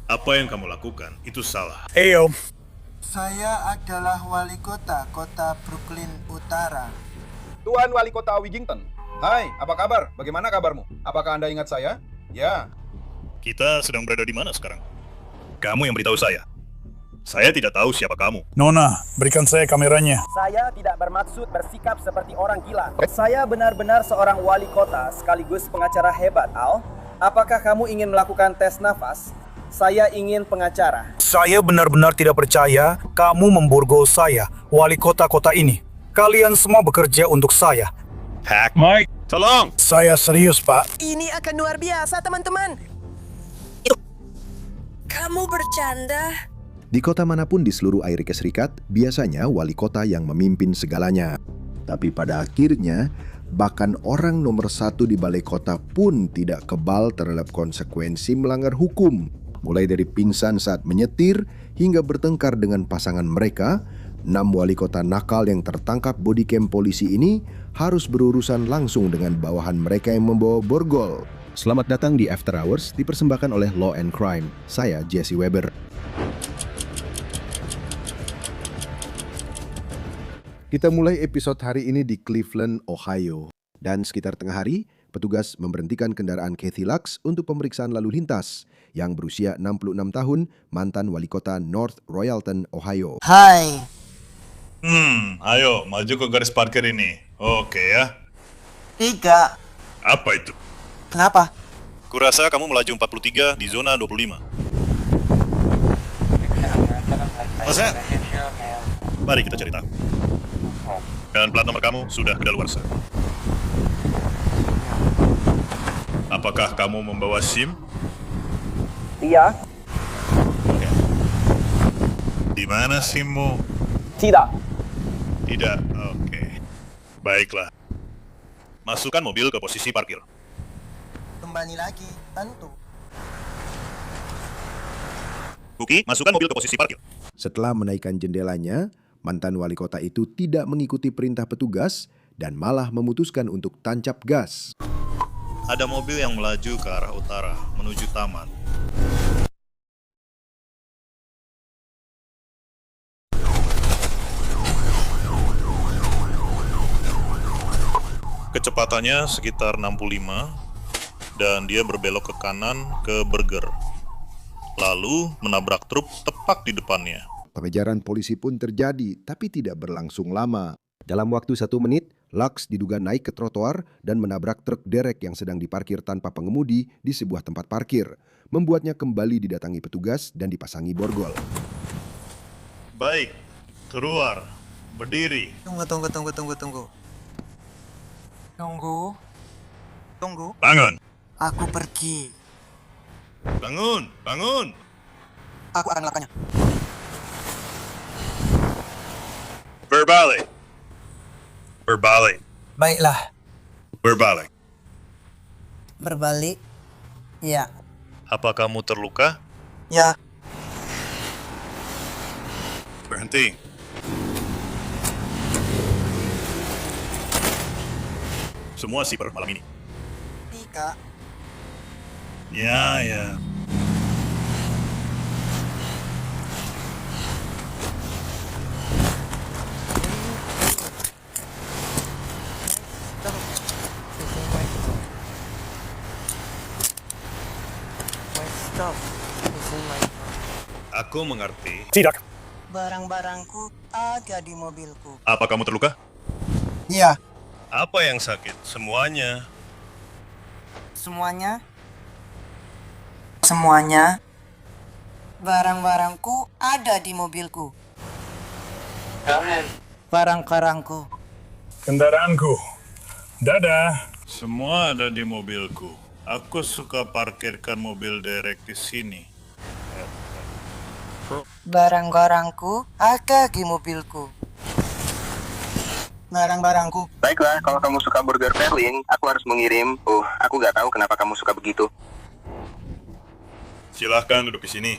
Apa yang kamu lakukan itu salah. Om. Saya adalah wali kota Brooklyn Utara. Tuan Wali Kota Wigington. Hai, apa kabar? Bagaimana kabarmu? Apakah Anda ingat saya? Ya. Kita sedang berada di mana sekarang? Kamu yang beritahu saya. Saya tidak tahu siapa kamu. Nona, berikan saya kameranya. Saya tidak bermaksud bersikap seperti orang gila. Saya benar-benar seorang wali kota sekaligus pengacara hebat, Al. Apakah kamu ingin melakukan tes nafas? Saya ingin pengacara. Saya benar-benar tidak percaya kamu memborgol saya, wali kota-kota ini. Kalian semua bekerja untuk saya. Hack. Mike, tolong. Saya serius, Pak. Ini akan luar biasa, teman-teman. Kamu bercanda? Di kota manapun di seluruh Amerika Serikat, biasanya wali kota yang memimpin segalanya. Tapi pada akhirnya, bahkan orang nomor satu di balai kota pun tidak kebal terhadap konsekuensi melanggar hukum. Mulai dari pingsan saat menyetir, hingga bertengkar dengan pasangan mereka, 6 wali kota nakal yang tertangkap bodycam polisi ini harus berurusan langsung dengan bawahan mereka yang membawa borgol. Selamat datang di After Hours, dipersembahkan oleh Law and Crime. Saya Jesse Weber. Kita mulai episode hari ini di Cleveland, Ohio. Dan sekitar tengah hari, petugas memberhentikan kendaraan Kathy Lux untuk pemeriksaan lalu lintas yang berusia 66 tahun, mantan wali kota North Royalton, Ohio. Hai. Ayo, maju ke garis parkir ini. Oke ya. 3. Apa itu? Kenapa? Kurasa kamu melaju 43 di zona 25. Masa? Mari kita cari tahu. Dan plat nomor kamu sudah kedaluarsa. Apakah kamu membawa SIM? Iya. Oke. Di mana SIM-mu? Tidak. Tidak. Oke. Baiklah. Masukkan mobil ke posisi parkir. Kembali lagi, tentu. Buki, masukkan mobil ke posisi parkir. Setelah menaikkan jendelanya, mantan wali kota itu tidak mengikuti perintah petugas dan malah memutuskan untuk tancap gas. Ada mobil yang melaju ke arah utara, menuju taman. Kecepatannya sekitar 65, dan dia berbelok ke kanan ke Burger. Lalu menabrak truk tepat di depannya. Pengejaran polisi pun terjadi, tapi tidak berlangsung lama. Dalam waktu 1 menit, Lux diduga naik ke trotoar dan menabrak truk derek yang sedang diparkir tanpa pengemudi di sebuah tempat parkir, membuatnya kembali didatangi petugas dan dipasangi borgol. Baik, keluar, berdiri. Tunggu. Bangun, Aku pergi. bangun, bangun. Aku akan melakukannya. Berbalik. Berbalik. Baiklah. Berbalik. Berbalik. Ya. Apa kamu terluka? Ya. Berhenti. Semua siper malam ini. 3. Ya. Aku mengerti. Tidak. Barang-barangku ada di mobilku. Apa kamu terluka? Ya. Apa yang sakit? Semuanya. Semuanya. Barang-barangku ada di mobilku. Barang-barangku. Kendaraanku. Dadah. Semua ada di mobilku. Aku suka parkirkan mobil derek di sini. Barang-barangku ada di mobilku. Barang-barangku. Baiklah, kalau kamu suka burger Berlin, aku harus mengirim. Aku nggak tahu kenapa kamu suka begitu. Silahkan duduk di sini.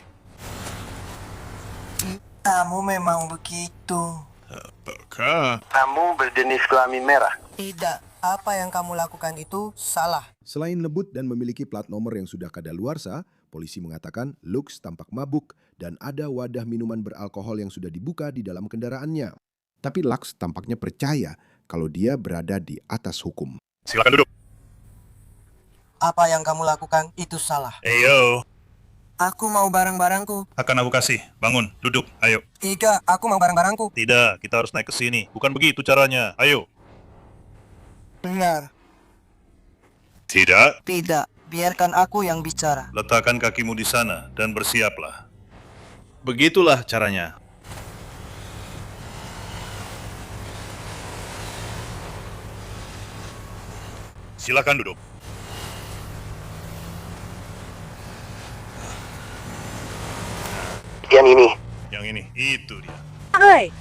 Kamu memang begitu. Apakah? Kamu berjenis kelamin merah. Tidak. Apa yang kamu lakukan itu salah. Selain lembut dan memiliki plat nomor yang sudah kadaluarsa, Polisi mengatakan Lux tampak mabuk dan ada wadah minuman beralkohol yang sudah dibuka di dalam kendaraannya. Tapi Lux tampaknya percaya kalau dia berada di atas hukum. Silakan duduk. Apa yang kamu lakukan itu salah. Eyo. Aku mau barang-barangku. Akan aku kasih. Bangun, duduk, ayo. Tidak, aku mau barang-barangku. Tidak, kita harus naik ke sini. Bukan begitu caranya. Ayo. Benar. Tidak. Tidak, biarkan aku yang bicara. Letakkan kakimu di sana dan bersiaplah. Begitulah caranya. Silakan duduk. Yang ini. Yang ini, itu dia. Hai.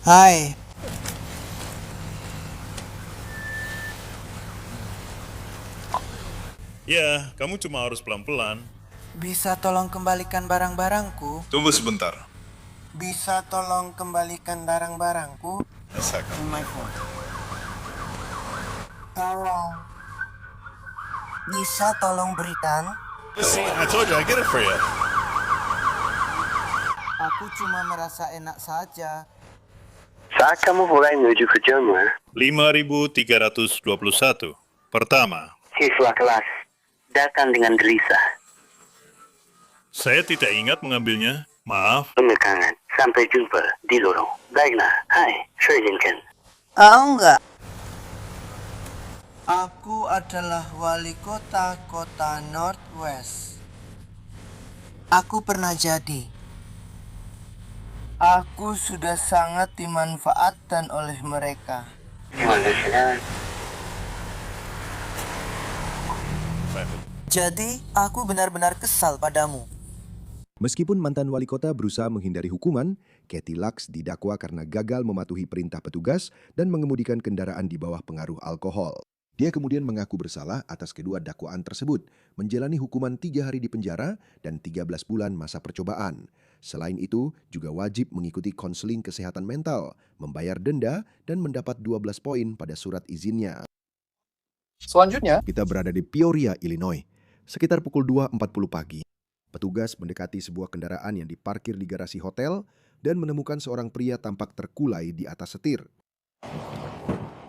Hai, Ya, kamu cuma harus pelan-pelan. bisa tolong kembalikan barang-barangku? Tunggu sebentar. Bisa tolong kembalikan barang-barangku? Rasakan. My phone. Tolong. Bisa tolong berikan? I told you I get it for you. Aku cuma merasa enak saja. Saat kamu mulai menuju kerjamu, 5.321. Pertama, siswa kelas datang dengan gelisah, saya tidak ingat mengambilnya. Maaf. pemekangan. Sampai jumpa di lorong. Baiklah, hai, Sherlington. Enggak. Aku adalah wali kota kota Northwest. Aku pernah jadi. Aku sudah sangat dimanfaatkan oleh mereka. Jadi, aku benar-benar kesal padamu. Meskipun mantan wali kota berusaha menghindari hukuman, Kathy Lux didakwa karena gagal mematuhi perintah petugas dan mengemudikan kendaraan di bawah pengaruh alkohol. Dia kemudian mengaku bersalah atas kedua dakwaan tersebut, menjalani hukuman 3 hari di penjara dan 13 bulan masa percobaan. Selain itu, juga wajib mengikuti konseling kesehatan mental, membayar denda, dan mendapat 12 poin pada surat izinnya. Selanjutnya, Kita berada di Peoria, Illinois. Sekitar pukul 2.40 pagi, petugas mendekati sebuah kendaraan yang diparkir di garasi hotel dan menemukan seorang pria tampak terkulai di atas setir.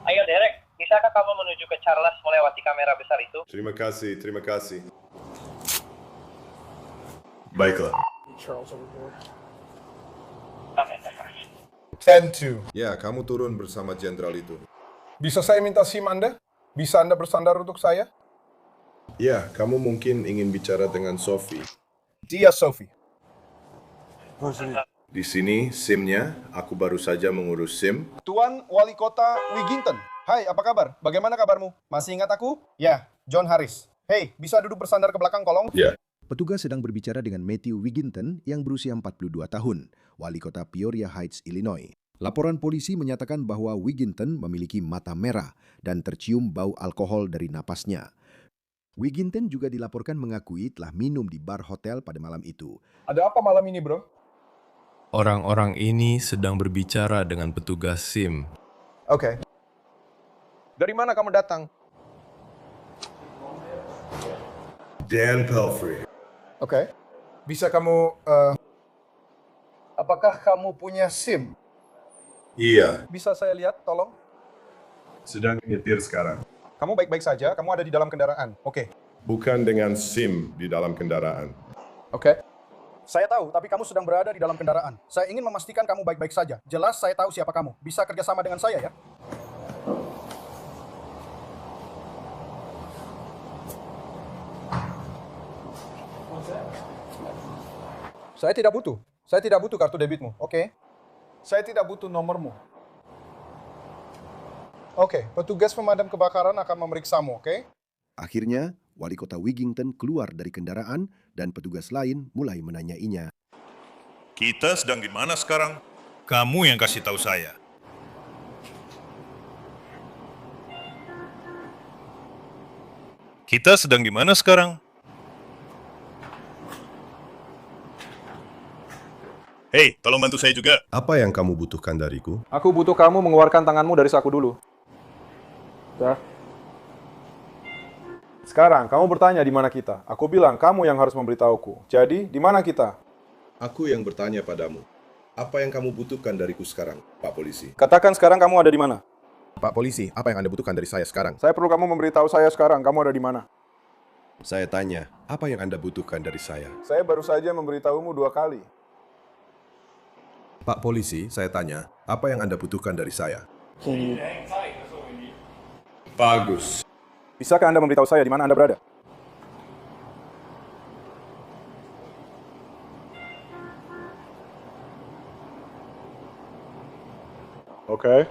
Ayo Derek, bisakah kamu menuju ke Charles melewati kamera besar itu? Terima kasih. Baiklah. Ya, kamu turun bersama jenderal itu. bisa saya minta SIM Anda? Bisa Anda bersandar untuk saya? Ya, kamu mungkin ingin bicara dengan Sophie. Dia Sophie. Di sini SIM-nya, aku baru saja mengurus SIM. Tuan Wali Kota Wigginton. Hai, apa kabar? Bagaimana kabarmu? Masih ingat aku? Ya, John Harris. Hei, bisa duduk bersandar ke belakang kolong? Ya. Petugas sedang berbicara dengan Matthew Wigginton yang berusia 42 tahun, wali kota Peoria Heights, Illinois. Laporan polisi menyatakan bahwa Wigginton memiliki mata merah dan tercium bau alkohol dari napasnya. Wigginton juga dilaporkan mengakui telah minum di bar hotel pada malam itu. Ada apa malam ini, bro? Orang-orang ini sedang berbicara dengan petugas SIM. Oke. Dari mana kamu datang? Dan Pelfrey. Oke. Bisa kamu... apakah kamu punya SIM? Iya, Bisa saya lihat, tolong? sedang nyetir sekarang. Kamu baik-baik saja, kamu ada di dalam kendaraan. Oke. Bukan dengan SIM di dalam kendaraan. Oke. Saya tahu, tapi kamu sedang berada di dalam kendaraan. Saya ingin memastikan kamu baik-baik saja. Jelas saya tahu siapa kamu. Bisa kerjasama dengan saya, ya? Saya tidak butuh. Saya tidak butuh kartu debitmu, oke? Saya tidak butuh nomormu. Oke, petugas pemadam kebakaran akan memeriksamu, oke? Akhirnya, wali kota Wigginton keluar dari kendaraan dan petugas lain mulai menanyainya. Kita sedang di mana sekarang? Kamu yang kasih tahu saya. Kita sedang di mana sekarang? Hei, tolong bantu saya juga. Apa yang kamu butuhkan dariku? Aku butuh kamu mengeluarkan tanganmu dari saku dulu. Sekarang, kamu bertanya di mana kita. Aku bilang, kamu yang harus memberitahuku. Jadi, di mana kita? Aku yang bertanya padamu. Apa yang kamu butuhkan dariku sekarang, Pak Polisi? Katakan sekarang kamu ada di mana. Pak Polisi, apa yang Anda butuhkan dari saya sekarang? Saya perlu kamu memberitahu saya sekarang, kamu ada di mana. Saya tanya, apa yang Anda butuhkan dari saya? Saya baru saja memberitahumu 2 kali. Pak Polisi, saya tanya, apa yang Anda butuhkan dari saya? Bagus. Bisakah Anda memberitahu saya di mana Anda berada? Oke.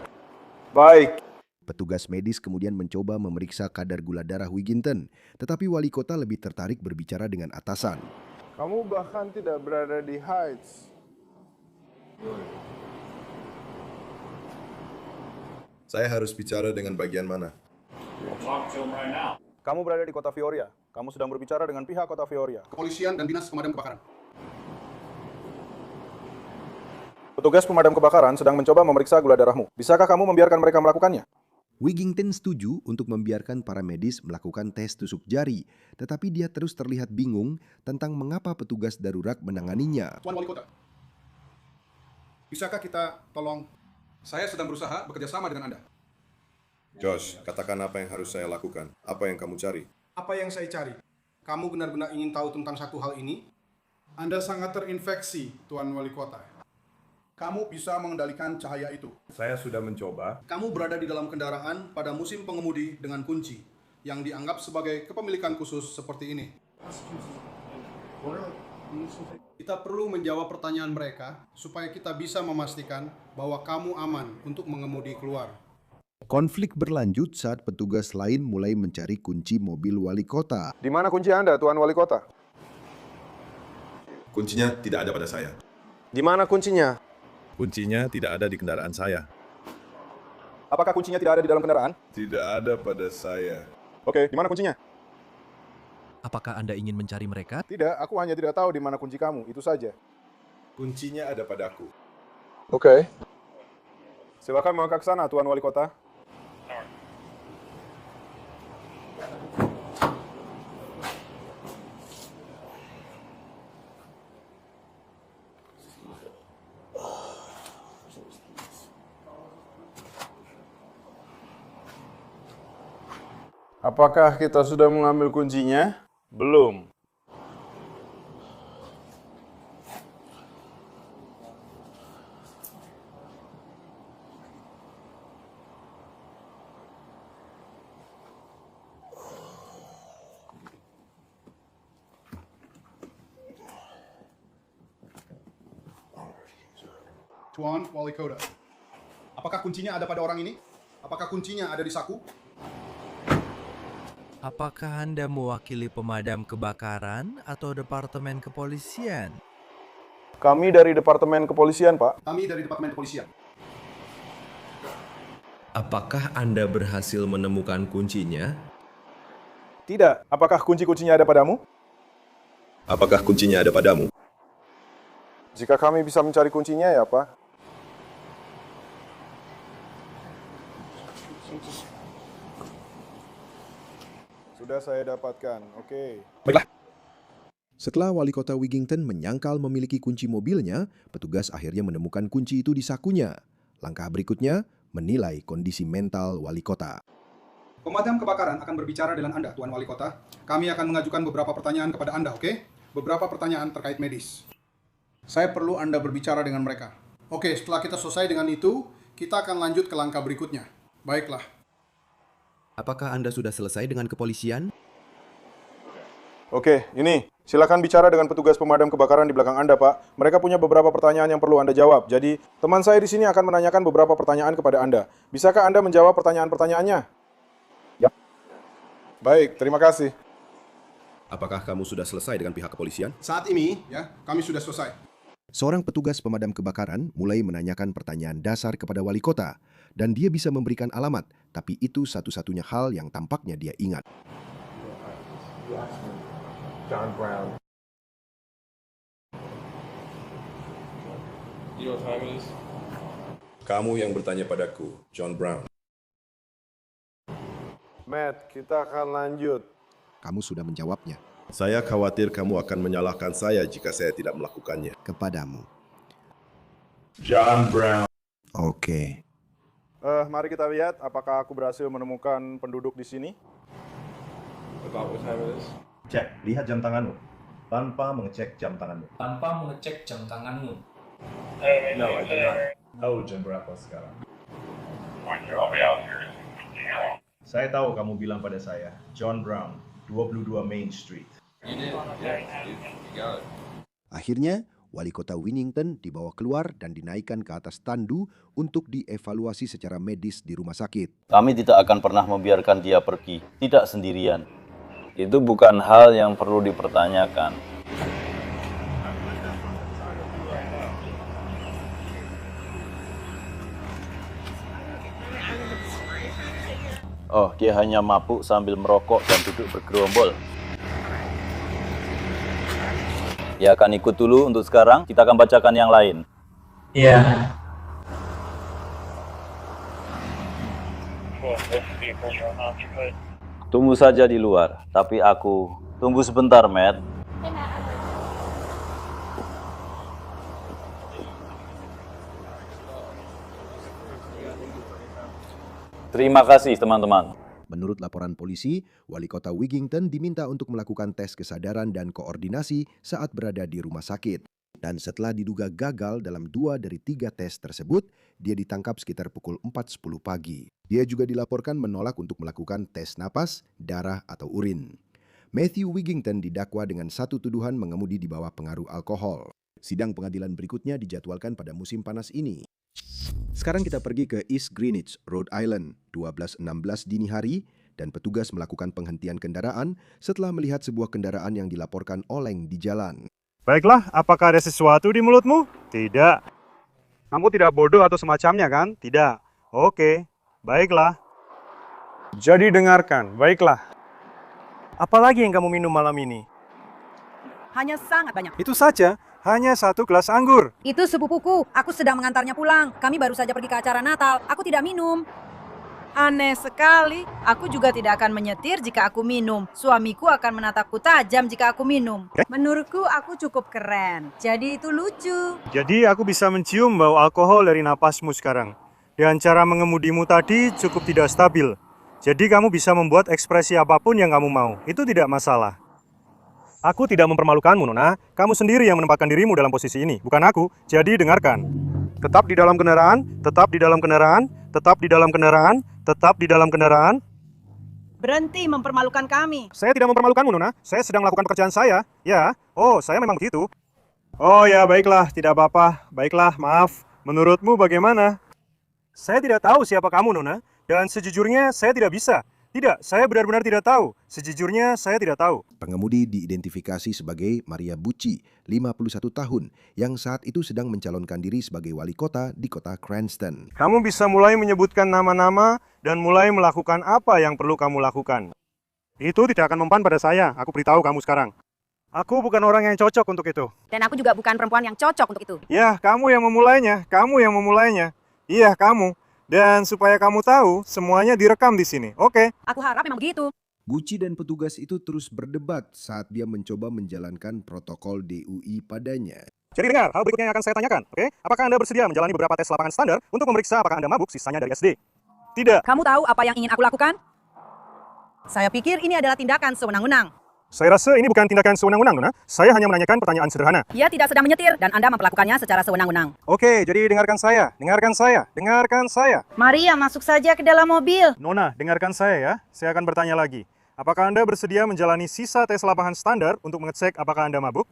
Baik. Petugas medis kemudian mencoba memeriksa kadar gula darah Wigginton, tetapi wali kota lebih tertarik berbicara dengan atasan. Kamu bahkan tidak berada di Heights. Saya harus bicara dengan bagian mana? Kamu berada di kota Peoria. Kamu sedang berbicara dengan pihak kota Peoria. Kepolisian dan Dinas Pemadam Kebakaran. Petugas pemadam kebakaran sedang mencoba memeriksa gula darahmu. Bisakah kamu membiarkan mereka melakukannya? Wigginton setuju untuk membiarkan para medis melakukan tes tusuk jari, tetapi dia terus terlihat bingung tentang mengapa petugas darurat menanganinya. Tuan Wali Kota, bisakah kita tolong? Saya sedang berusaha bekerja sama dengan Anda. Josh, katakan apa yang harus saya lakukan. Apa yang kamu cari? Apa yang saya cari? Kamu benar-benar ingin tahu tentang satu hal ini? Anda sangat terinfeksi, Tuan Wali Kota. Kamu bisa mengendalikan cahaya itu. Saya sudah mencoba. Kamu berada di dalam kendaraan pada musim pengemudi dengan kunci yang dianggap sebagai kepemilikan khusus seperti ini. Kita perlu menjawab pertanyaan mereka supaya kita bisa memastikan bahwa kamu aman untuk mengemudi keluar. Konflik berlanjut saat petugas lain mulai mencari kunci mobil wali kota. Di mana kunci Anda, Tuan Wali Kota? Kuncinya tidak ada pada saya. Di mana kuncinya? Kuncinya tidak ada di kendaraan saya. Apakah kuncinya tidak ada di dalam kendaraan? Tidak ada pada saya. Oke, di mana kuncinya? Apakah Anda ingin mencari mereka? Tidak, aku hanya tidak tahu di mana kunci kamu, itu saja. Kuncinya ada padaku. Oke. Silakan melangkah ke sana, Tuan Wali Kota. Apakah kita sudah mengambil kuncinya? Belum. Tuan Wali Kota, apakah kuncinya ada pada orang ini? Apakah kuncinya ada di saku? Apakah Anda mewakili pemadam kebakaran atau departemen kepolisian? Kami dari Departemen Kepolisian, Pak. Kami dari Departemen Kepolisian. Apakah Anda berhasil menemukan kuncinya? Tidak. Apakah kunci-kuncinya ada padamu? Apakah kuncinya ada padamu? Jika kami bisa mencari kuncinya ya, Pak. Sudah saya dapatkan, oke. Baiklah. Setelah wali kota Wigginton menyangkal memiliki kunci mobilnya, petugas akhirnya menemukan kunci itu di sakunya. Langkah berikutnya, menilai kondisi mental wali kota. Pemadam kebakaran akan berbicara dengan Anda, Tuan Wali Kota. Kami akan mengajukan beberapa pertanyaan kepada Anda, oke? Beberapa pertanyaan terkait medis. Saya perlu Anda berbicara dengan mereka. Oke, setelah kita selesai dengan itu, kita akan lanjut ke langkah berikutnya. Baiklah. Apakah Anda sudah selesai dengan kepolisian? Oke, ini. Silakan bicara dengan petugas pemadam kebakaran di belakang Anda, Pak. Mereka punya beberapa pertanyaan yang perlu Anda jawab. Jadi, teman saya di sini akan menanyakan beberapa pertanyaan kepada Anda. Bisakah Anda menjawab pertanyaan-pertanyaannya? Ya. Baik, terima kasih. Apakah kamu sudah selesai dengan pihak kepolisian? Saat ini, ya, kami sudah selesai. Seorang petugas pemadam kebakaran mulai menanyakan pertanyaan dasar kepada wali kota, dan dia bisa memberikan alamat, tapi itu satu-satunya hal yang tampaknya dia ingat. John Brown. You know what time it is? Kamu yang bertanya padaku, John Brown. Matt, kita akan lanjut. Kamu sudah menjawabnya. Saya khawatir kamu akan menyalahkan saya jika saya tidak melakukannya. Kepadamu. John Brown. Oke. Mari kita lihat apakah aku berhasil menemukan penduduk di sini. About what time it is? Cek, lihat jam tanganmu. Tanpa mengecek jam tanganmu. Tanpa mengecek jam tanganmu. No, I do not. Tahu jam berapa sekarang? Saya tahu kamu bilang pada saya, John Brown, 22 Main Street. You did. Yeah, you got it. Akhirnya, Wali Kota Winnington dibawa keluar dan dinaikkan ke atas tandu untuk dievaluasi secara medis di rumah sakit. Kami tidak akan pernah membiarkan dia pergi, tidak sendirian. Itu bukan hal yang perlu dipertanyakan. Oh, dia hanya mabuk sambil merokok dan duduk bergerombol. Dia akan ikut dulu untuk sekarang, kita akan bacakan yang lain. Iya. Tunggu saja di luar, tapi aku... Tunggu sebentar, Matt. Terima kasih, teman-teman. Menurut laporan polisi, Wali Kota Wigington diminta untuk melakukan tes kesadaran dan koordinasi saat berada di rumah sakit. Dan setelah diduga gagal dalam 2 dari 3 tes tersebut, dia ditangkap sekitar pukul 4.10 pagi. Dia juga dilaporkan menolak untuk melakukan tes napas, darah, atau urin. Matthew Wigington didakwa dengan 1 tuduhan mengemudi di bawah pengaruh alkohol. Sidang pengadilan berikutnya dijadwalkan pada musim panas ini. Sekarang kita pergi ke East Greenwich, Rhode Island, 12.16 dini hari, dan petugas melakukan penghentian kendaraan setelah melihat sebuah kendaraan yang dilaporkan oleng di jalan. Baiklah, apakah ada sesuatu di mulutmu? Tidak. Kamu tidak bodoh atau semacamnya kan? Tidak. Oke, baiklah. Jadi dengarkan, baiklah. Apalagi yang kamu minum malam ini? Hanya sangat banyak. Itu saja, hanya 1 gelas anggur. Itu sepupuku. Aku sedang mengantarnya pulang. Kami baru saja pergi ke acara Natal. Aku tidak minum. Aneh sekali. Aku juga tidak akan menyetir jika aku minum. Suamiku akan menatapku tajam jika aku minum. Menurutku aku cukup keren. Jadi itu lucu. Jadi aku bisa mencium bau alkohol dari napasmu sekarang. Dan cara mengemudimu tadi cukup tidak stabil. Jadi kamu bisa membuat ekspresi apapun yang kamu mau. Itu tidak masalah. Aku tidak mempermalukanmu, Nona. Kamu sendiri yang menempatkan dirimu dalam posisi ini, bukan aku. Jadi dengarkan. Tetap di dalam kendaraan, tetap di dalam kendaraan, tetap di dalam kendaraan, tetap di dalam kendaraan. Berhenti mempermalukan kami. Saya tidak mempermalukanmu, Nona. Saya sedang melakukan pekerjaan saya. Ya, saya memang begitu. Oh ya, baiklah, tidak apa-apa. Baiklah, maaf. Menurutmu bagaimana? Saya tidak tahu siapa kamu, Nona. Dan sejujurnya, saya tidak bisa. Tidak, saya benar-benar tidak tahu. Sejujurnya, saya tidak tahu. Pengemudi diidentifikasi sebagai Maria Bucci, 51 tahun, yang saat itu sedang mencalonkan diri sebagai wali kota di kota Cranston. Kamu bisa mulai menyebutkan nama-nama dan mulai melakukan apa yang perlu kamu lakukan. Itu tidak akan mempan pada saya, aku beritahu kamu sekarang. Aku bukan orang yang cocok untuk itu. Dan aku juga bukan perempuan yang cocok untuk itu. Ya, kamu yang memulainya, Iya, kamu. Dan supaya kamu tahu, semuanya direkam di sini, oke? Aku harap memang begitu. Bucci dan petugas itu terus berdebat saat dia mencoba menjalankan protokol DUI padanya. Jadi dengar, hal berikutnya yang akan saya tanyakan, oke? Apakah Anda bersedia menjalani beberapa tes lapangan standar untuk memeriksa apakah Anda mabuk sisanya dari SD? Tidak. Kamu tahu apa yang ingin aku lakukan? Saya pikir ini adalah tindakan sewenang-wenang. Saya rasa ini bukan tindakan sewenang-wenang, Nona. Saya hanya menanyakan pertanyaan sederhana. Ia tidak sedang menyetir dan Anda memperlakukannya secara sewenang-wenang. Oke, jadi dengarkan saya. Maria, masuk saja ke dalam mobil. Nona, dengarkan saya ya. Saya akan bertanya lagi. Apakah Anda bersedia menjalani sisa tes lapangan standar untuk mengecek apakah Anda mabuk?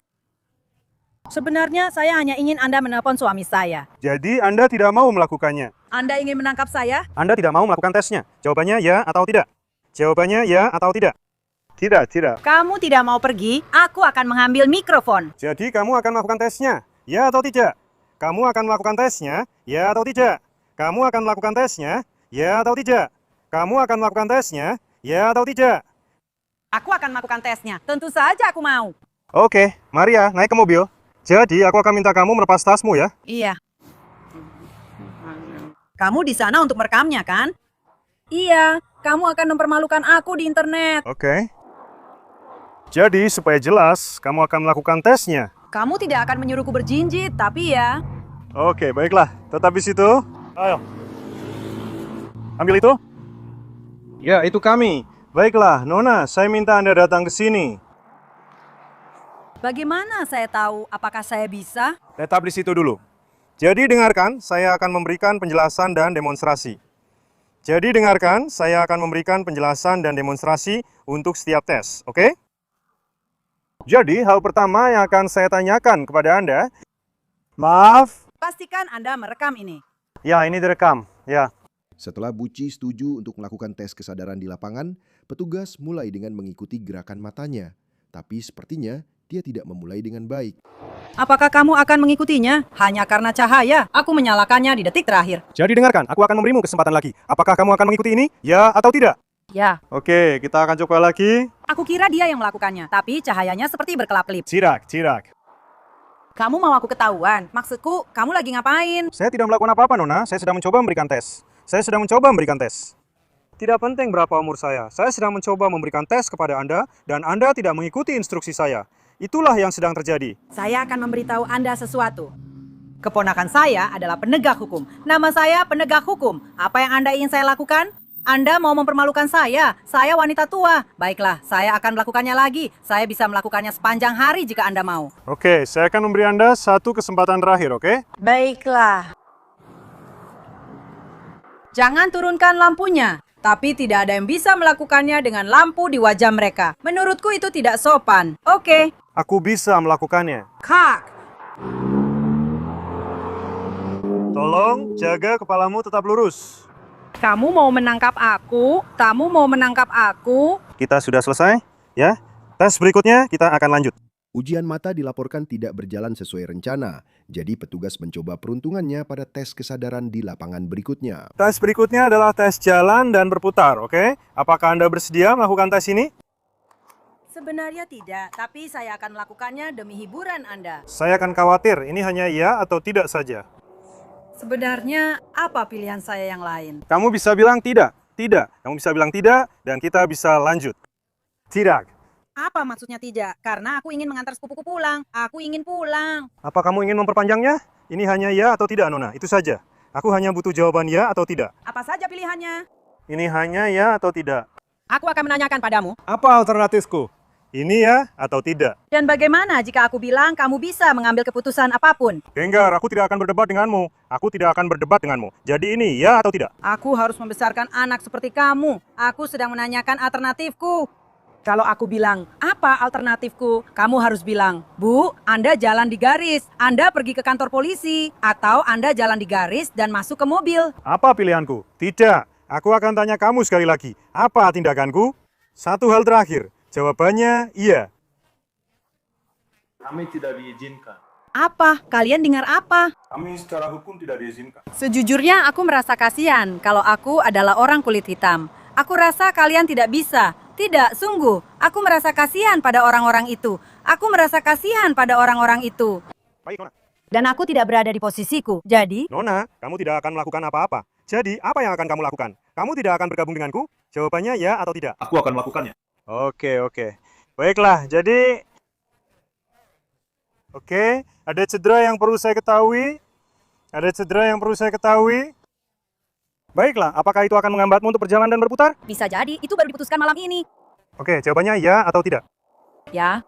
Sebenarnya saya hanya ingin Anda menelpon suami saya. Jadi Anda tidak mau melakukannya? Anda ingin menangkap saya? Anda tidak mau melakukan tesnya? Jawabannya ya atau tidak? Jawabannya ya atau tidak? Tidak. Kamu tidak mau pergi, aku akan mengambil mikrofon. Jadi kamu akan melakukan tesnya, ya atau tidak? Kamu akan melakukan tesnya, ya atau tidak? Kamu akan melakukan tesnya, ya atau tidak? Kamu akan melakukan tesnya, ya atau tidak? Aku akan melakukan tesnya, tentu saja aku mau. Oke, Maria, naik ke mobil. Jadi aku akan minta kamu melepas tasmu ya. Iya. Kamu di sana untuk merekamnya kan? Iya, kamu akan mempermalukan aku di internet. Oke. Jadi, supaya jelas, kamu akan melakukan tesnya. Kamu tidak akan menyuruhku berjinjit, tapi ya... Oke, baiklah. Tetap di situ. Ayo. Ambil itu. Ya, itu kami. Baiklah, Nona, saya minta Anda datang ke sini. Bagaimana saya tahu apakah saya bisa? Tetap di situ dulu. Jadi dengarkan, saya akan memberikan penjelasan dan demonstrasi. Untuk setiap tes, oke? Jadi, hal pertama yang akan saya tanyakan kepada Anda... Maaf. Pastikan Anda merekam ini. Ya, ini direkam. Ya. Setelah Buci setuju untuk melakukan tes kesadaran di lapangan, petugas mulai dengan mengikuti gerakan matanya. Tapi sepertinya dia tidak memulai dengan baik. Apakah kamu akan mengikutinya? Hanya karena cahaya, aku menyalakannya di detik terakhir. Jadi dengarkan, aku akan memberimu kesempatan lagi. Apakah kamu akan mengikuti ini? Ya atau tidak? Ya. Oke, kita akan coba lagi. Aku kira dia yang melakukannya, tapi cahayanya seperti berkelap-kelip. Cirak. Kamu mau aku ketahuan? Maksudku, kamu lagi ngapain? Saya tidak melakukan apa-apa, Nona. Saya sedang mencoba memberikan tes. Tidak penting berapa umur saya. Saya sedang mencoba memberikan tes kepada Anda, dan Anda tidak mengikuti instruksi saya. Itulah yang sedang terjadi. Saya akan memberitahu Anda sesuatu. Keponakan saya adalah penegak hukum. Nama saya penegak hukum. Apa yang Anda ingin saya lakukan? Anda mau mempermalukan saya. Saya wanita tua. Baiklah, saya akan melakukannya lagi. Saya bisa melakukannya sepanjang hari jika Anda mau. Oke, saya akan memberi Anda satu kesempatan terakhir, oke? Baiklah. Jangan turunkan lampunya. Tapi tidak ada yang bisa melakukannya dengan lampu di wajah mereka. Menurutku itu tidak sopan. Oke. Aku bisa melakukannya. Kak. Tolong jaga kepalamu tetap lurus. Kamu mau menangkap aku? Kita sudah selesai, ya. Tes berikutnya kita akan lanjut. Ujian mata dilaporkan tidak berjalan sesuai rencana, jadi petugas mencoba peruntungannya pada tes kesadaran di lapangan berikutnya. Tes berikutnya adalah tes jalan dan berputar, oke? Apakah Anda bersedia melakukan tes ini? Sebenarnya tidak, tapi saya akan melakukannya demi hiburan Anda. Saya akan khawatir, ini hanya iya atau tidak saja. Sebenarnya, apa pilihan saya yang lain? Kamu bisa bilang tidak. Kamu bisa bilang tidak, dan kita bisa lanjut. Tidak. Apa maksudnya tidak? Karena aku ingin mengantar sepupuku pulang. Aku ingin pulang. Apa kamu ingin memperpanjangnya? Ini hanya ya atau tidak, Nona. Itu saja. Aku hanya butuh jawaban ya atau tidak. Apa saja pilihannya? Ini hanya ya atau tidak. Aku akan menanyakan padamu. Apa alternatifku? Ini ya atau tidak. Dan bagaimana jika aku bilang kamu bisa mengambil keputusan apapun? Gengar, aku tidak akan berdebat denganmu. Jadi ini ya atau tidak? Aku harus membesarkan anak seperti kamu. Aku sedang menanyakan alternatifku. Kalau aku bilang, apa alternatifku? Kamu harus bilang, Bu, Anda jalan di garis. Anda pergi ke kantor polisi. Atau Anda jalan di garis dan masuk ke mobil. Apa pilihanku? Tidak. Aku akan tanya kamu sekali lagi. Apa tindakanku? Satu hal terakhir. Jawabannya iya. Kami tidak diizinkan. Apa? Kalian dengar apa? Kami secara hukum tidak diizinkan. Sejujurnya aku merasa kasihan kalau aku adalah orang kulit hitam. Aku rasa kalian tidak bisa. Tidak, sungguh. Aku merasa kasihan pada orang-orang itu. Baik, Nona. Dan aku tidak berada di posisiku. Jadi, Nona, kamu tidak akan melakukan apa-apa. Jadi, apa yang akan kamu lakukan? Kamu tidak akan bergabung denganku? Jawabannya ya atau tidak? Aku akan melakukannya. Oke. Baiklah, jadi... Oke, ada cedera yang perlu saya ketahui. Baiklah, apakah itu akan menghambatmu untuk berjalan dan berputar? bisa jadi itu baru diputuskan malam ini. Oke, jawabannya ya atau tidak? Ya,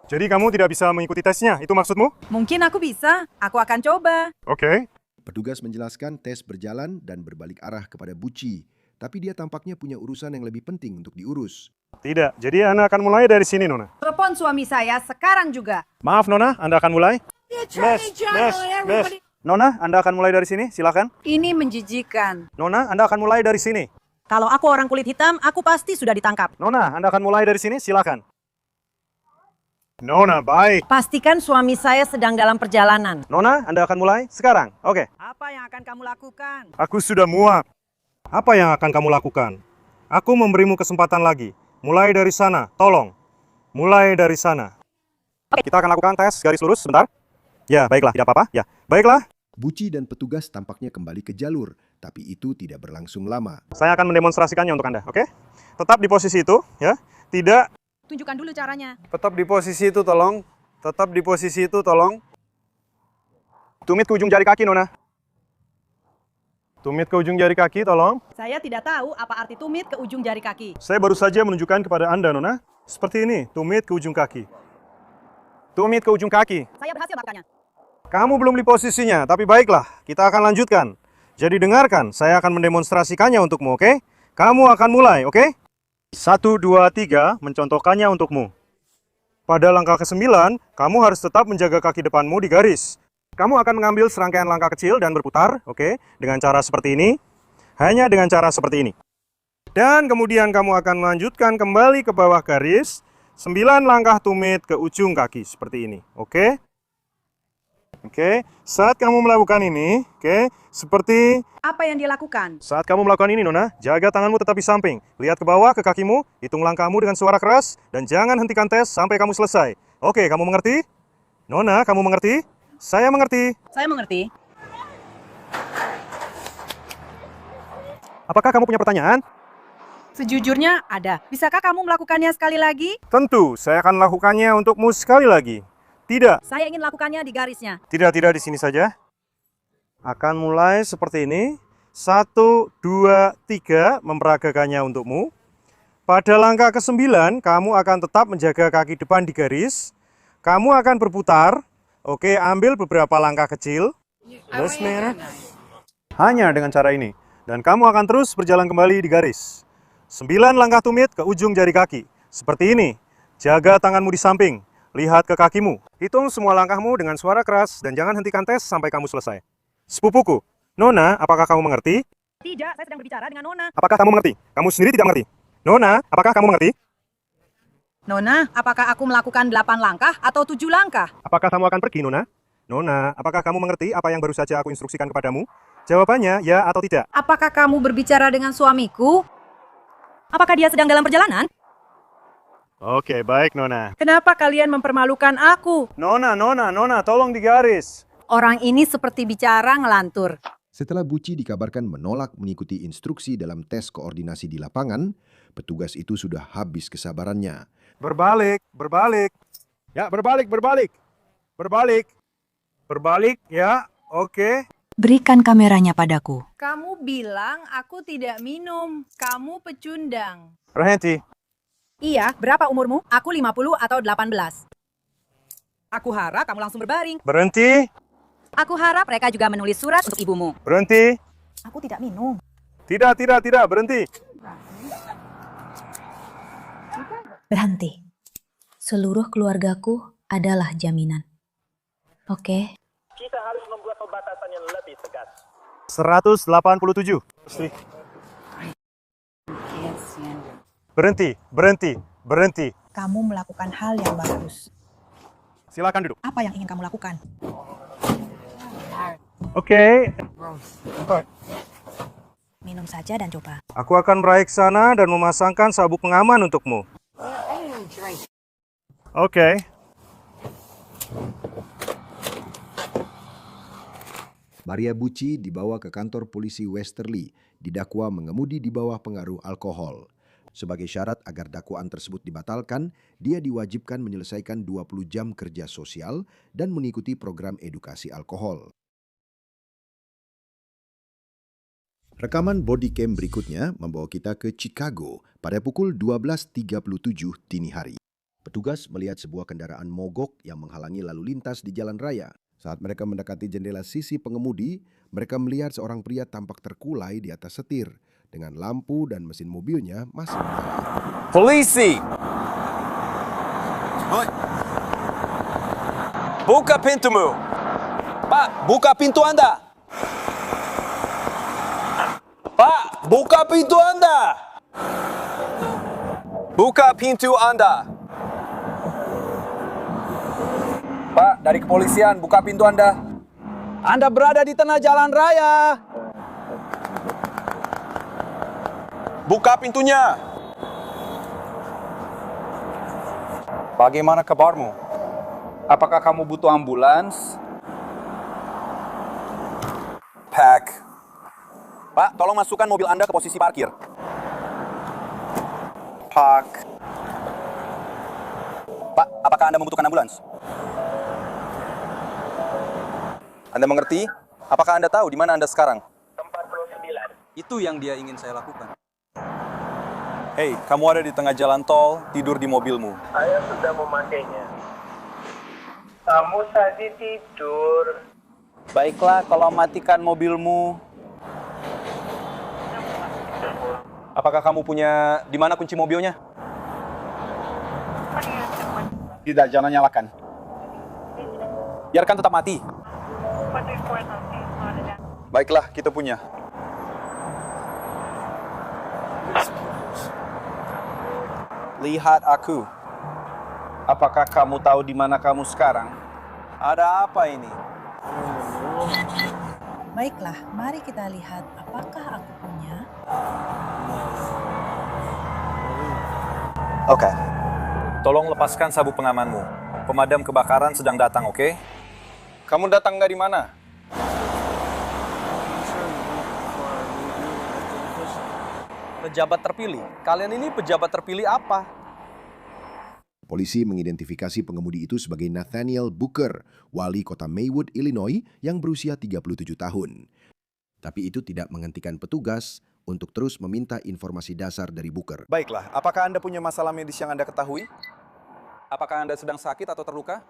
Jadi kamu tidak bisa mengikuti tesnya, itu maksudmu? mungkin aku bisa. Aku akan coba. Oke. Petugas menjelaskan tes berjalan dan berbalik arah kepada Buci, tapi dia tampaknya punya urusan yang lebih penting untuk diurus. Tidak, jadi Anda akan mulai dari sini, Nona. Telepon suami saya sekarang juga. Maaf, Nona, Anda akan mulai? Mes. Nona, Anda akan mulai dari sini, silakan. Ini menjijikan. Nona, Anda akan mulai dari sini. Kalau aku orang kulit hitam, aku pasti sudah ditangkap. Nona, Anda akan mulai dari sini, silakan. Nona, baik. Pastikan suami saya sedang dalam perjalanan. Nona, Anda akan mulai sekarang. Oke. Apa yang akan kamu lakukan? Aku sudah muak. Apa yang akan kamu lakukan? Aku memberimu kesempatan lagi. Mulai dari sana, tolong. Mulai dari sana. Kita akan lakukan tes garis lurus sebentar. Ya, baiklah, tidak apa-apa. Ya, baiklah. Buci dan petugas tampaknya kembali ke jalur, tapi itu tidak berlangsung lama. Saya akan mendemonstrasikannya untuk Anda, oke? Tetap di posisi itu, ya. Tidak Tunjukkan dulu caranya. Tetap di posisi itu, tolong. Tetap di posisi itu, tolong. Tumit ke ujung jari kaki, Nona. Tumit ke ujung jari kaki, tolong. Saya tidak tahu apa arti tumit ke ujung jari kaki. Saya baru saja menunjukkan kepada Anda, Nona. Seperti ini, tumit ke ujung kaki. Tumit ke ujung kaki. Saya berhasil melakukannya. Kamu belum di posisinya, tapi baiklah, kita akan lanjutkan. Jadi dengarkan, saya akan mendemonstrasikannya untukmu, oke? Kamu akan mulai, oke? 1, 2, 3, mencontohkannya untukmu. Pada langkah ke-9, kamu harus tetap menjaga kaki depanmu di garis. Kamu akan mengambil serangkaian langkah kecil dan berputar, oke? Dengan cara seperti ini. Hanya dengan cara seperti ini. Dan kemudian kamu akan melanjutkan kembali ke bawah garis. 9 langkah tumit ke ujung kaki, seperti ini, oke? Oke, saat kamu melakukan ini, oke, seperti... Apa yang dia lakukan? Saat kamu melakukan ini, Nona, jaga tanganmu tetap di samping. Lihat ke bawah, ke kakimu, hitung langkahmu dengan suara keras, dan jangan hentikan tes sampai kamu selesai. Oke, kamu mengerti? Nona, kamu mengerti? Saya mengerti. Saya mengerti. Apakah kamu punya pertanyaan? Sejujurnya ada. Bisakah kamu melakukannya sekali lagi? Tentu, saya akan melakukannya untukmu sekali lagi. Tidak. Saya ingin melakukannya di garisnya. Tidak, di sini saja. Akan mulai seperti ini. 1, 2, 3, memperagakannya untukmu. Pada langkah ke-9, kamu akan tetap menjaga kaki depan di garis. Kamu akan berputar. Oke, ambil beberapa langkah kecil. Hanya dengan cara ini. Dan kamu akan terus berjalan kembali di garis. 9 langkah tumit ke ujung jari kaki. Seperti ini. Jaga tanganmu di samping. Lihat ke kakimu. Hitung semua langkahmu dengan suara keras dan jangan hentikan tes sampai kamu selesai. Sepupuku, Nona, apakah kamu mengerti? Tidak, saya sedang berbicara dengan Nona. Apakah kamu mengerti? Kamu sendiri tidak mengerti. Nona, apakah kamu mengerti? Nona, apakah aku melakukan 8 langkah atau 7 langkah? Apakah kamu akan pergi, Nona? Nona, apakah kamu mengerti apa yang baru saja aku instruksikan kepadamu? Jawabannya ya atau tidak. Apakah kamu berbicara dengan suamiku? Apakah dia sedang dalam perjalanan? Oke, baik, Nona. Kenapa kalian mempermalukan aku? Nona, tolong di garis. Orang ini seperti bicara ngelantur. Setelah Buci dikabarkan menolak mengikuti instruksi dalam tes koordinasi di lapangan, petugas itu sudah habis kesabarannya. Berbalik. Ya, berbalik. Berbalik, ya, oke. Berikan kameranya padaku. Kamu bilang aku tidak minum. Kamu pecundang. Berhenti. Iya, berapa umurmu? Aku 50 atau 18. Aku harap kamu langsung berbaring. Berhenti. Aku harap mereka juga menulis surat untuk ibumu. Berhenti. Aku tidak minum. Tidak, berhenti. Berhenti. Seluruh keluargaku adalah jaminan. Oke. Kita harus membuat pembatasan yang lebih tegas. 187. Berhenti. Kamu melakukan hal yang bagus. Silakan duduk. Apa yang ingin kamu lakukan? Oke. Minum saja dan coba. Aku akan meraih ke sana dan memasangkan sabuk pengaman untukmu. Oke. Maria Buci dibawa ke kantor polisi Westerly, didakwa mengemudi di bawah pengaruh alkohol. Sebagai syarat agar dakwaan tersebut dibatalkan, dia diwajibkan menyelesaikan 20 jam kerja sosial dan mengikuti program edukasi alkohol. Rekaman body cam berikutnya membawa kita ke Chicago pada pukul 12.37 dini hari. Petugas melihat sebuah kendaraan mogok yang menghalangi lalu lintas di jalan raya. Saat mereka mendekati jendela sisi pengemudi, mereka melihat seorang pria tampak terkulai di atas setir dengan lampu dan mesin mobilnya masih menyala. Polisi! Buka pintumu! Pak, buka pintu Anda! Pak, buka pintu Anda! Buka pintu Anda! Pak, dari kepolisian, buka pintu Anda. Anda berada di tengah jalan raya. Buka pintunya. Bagaimana kabarmu? Apakah kamu butuh ambulans? Pak, tolong masukkan mobil Anda ke posisi parkir. Pak. Pak, apakah Anda membutuhkan ambulans? Anda mengerti? Apakah Anda tahu di mana Anda sekarang? Tempat 29. Itu yang dia ingin saya lakukan. Hei, kamu ada di tengah jalan tol, tidur di mobilmu. Saya sudah memakainya. Kamu tadi tidur. Baiklah, kalau matikan mobilmu. Apakah kamu punya di mana kunci mobilnya? Tidak, jangan nyalakan. Biarkan tetap mati. Baiklah, kita punya. Lihat aku. Apakah kamu tahu di mana kamu sekarang? Ada apa ini? Baiklah, mari kita lihat apakah aku punya. Oke. Tolong lepaskan sabuk pengamanmu. Pemadam kebakaran sedang datang, oke? Kamu datang dari mana? Pejabat terpilih? Kalian ini pejabat terpilih apa? Polisi mengidentifikasi pengemudi itu sebagai Nathaniel Booker, wali kota Maywood, Illinois, yang berusia 37 tahun. Tapi itu tidak menghentikan petugas untuk terus meminta informasi dasar dari Booker. Baiklah, apakah Anda punya masalah medis yang Anda ketahui? Apakah Anda sedang sakit atau terluka?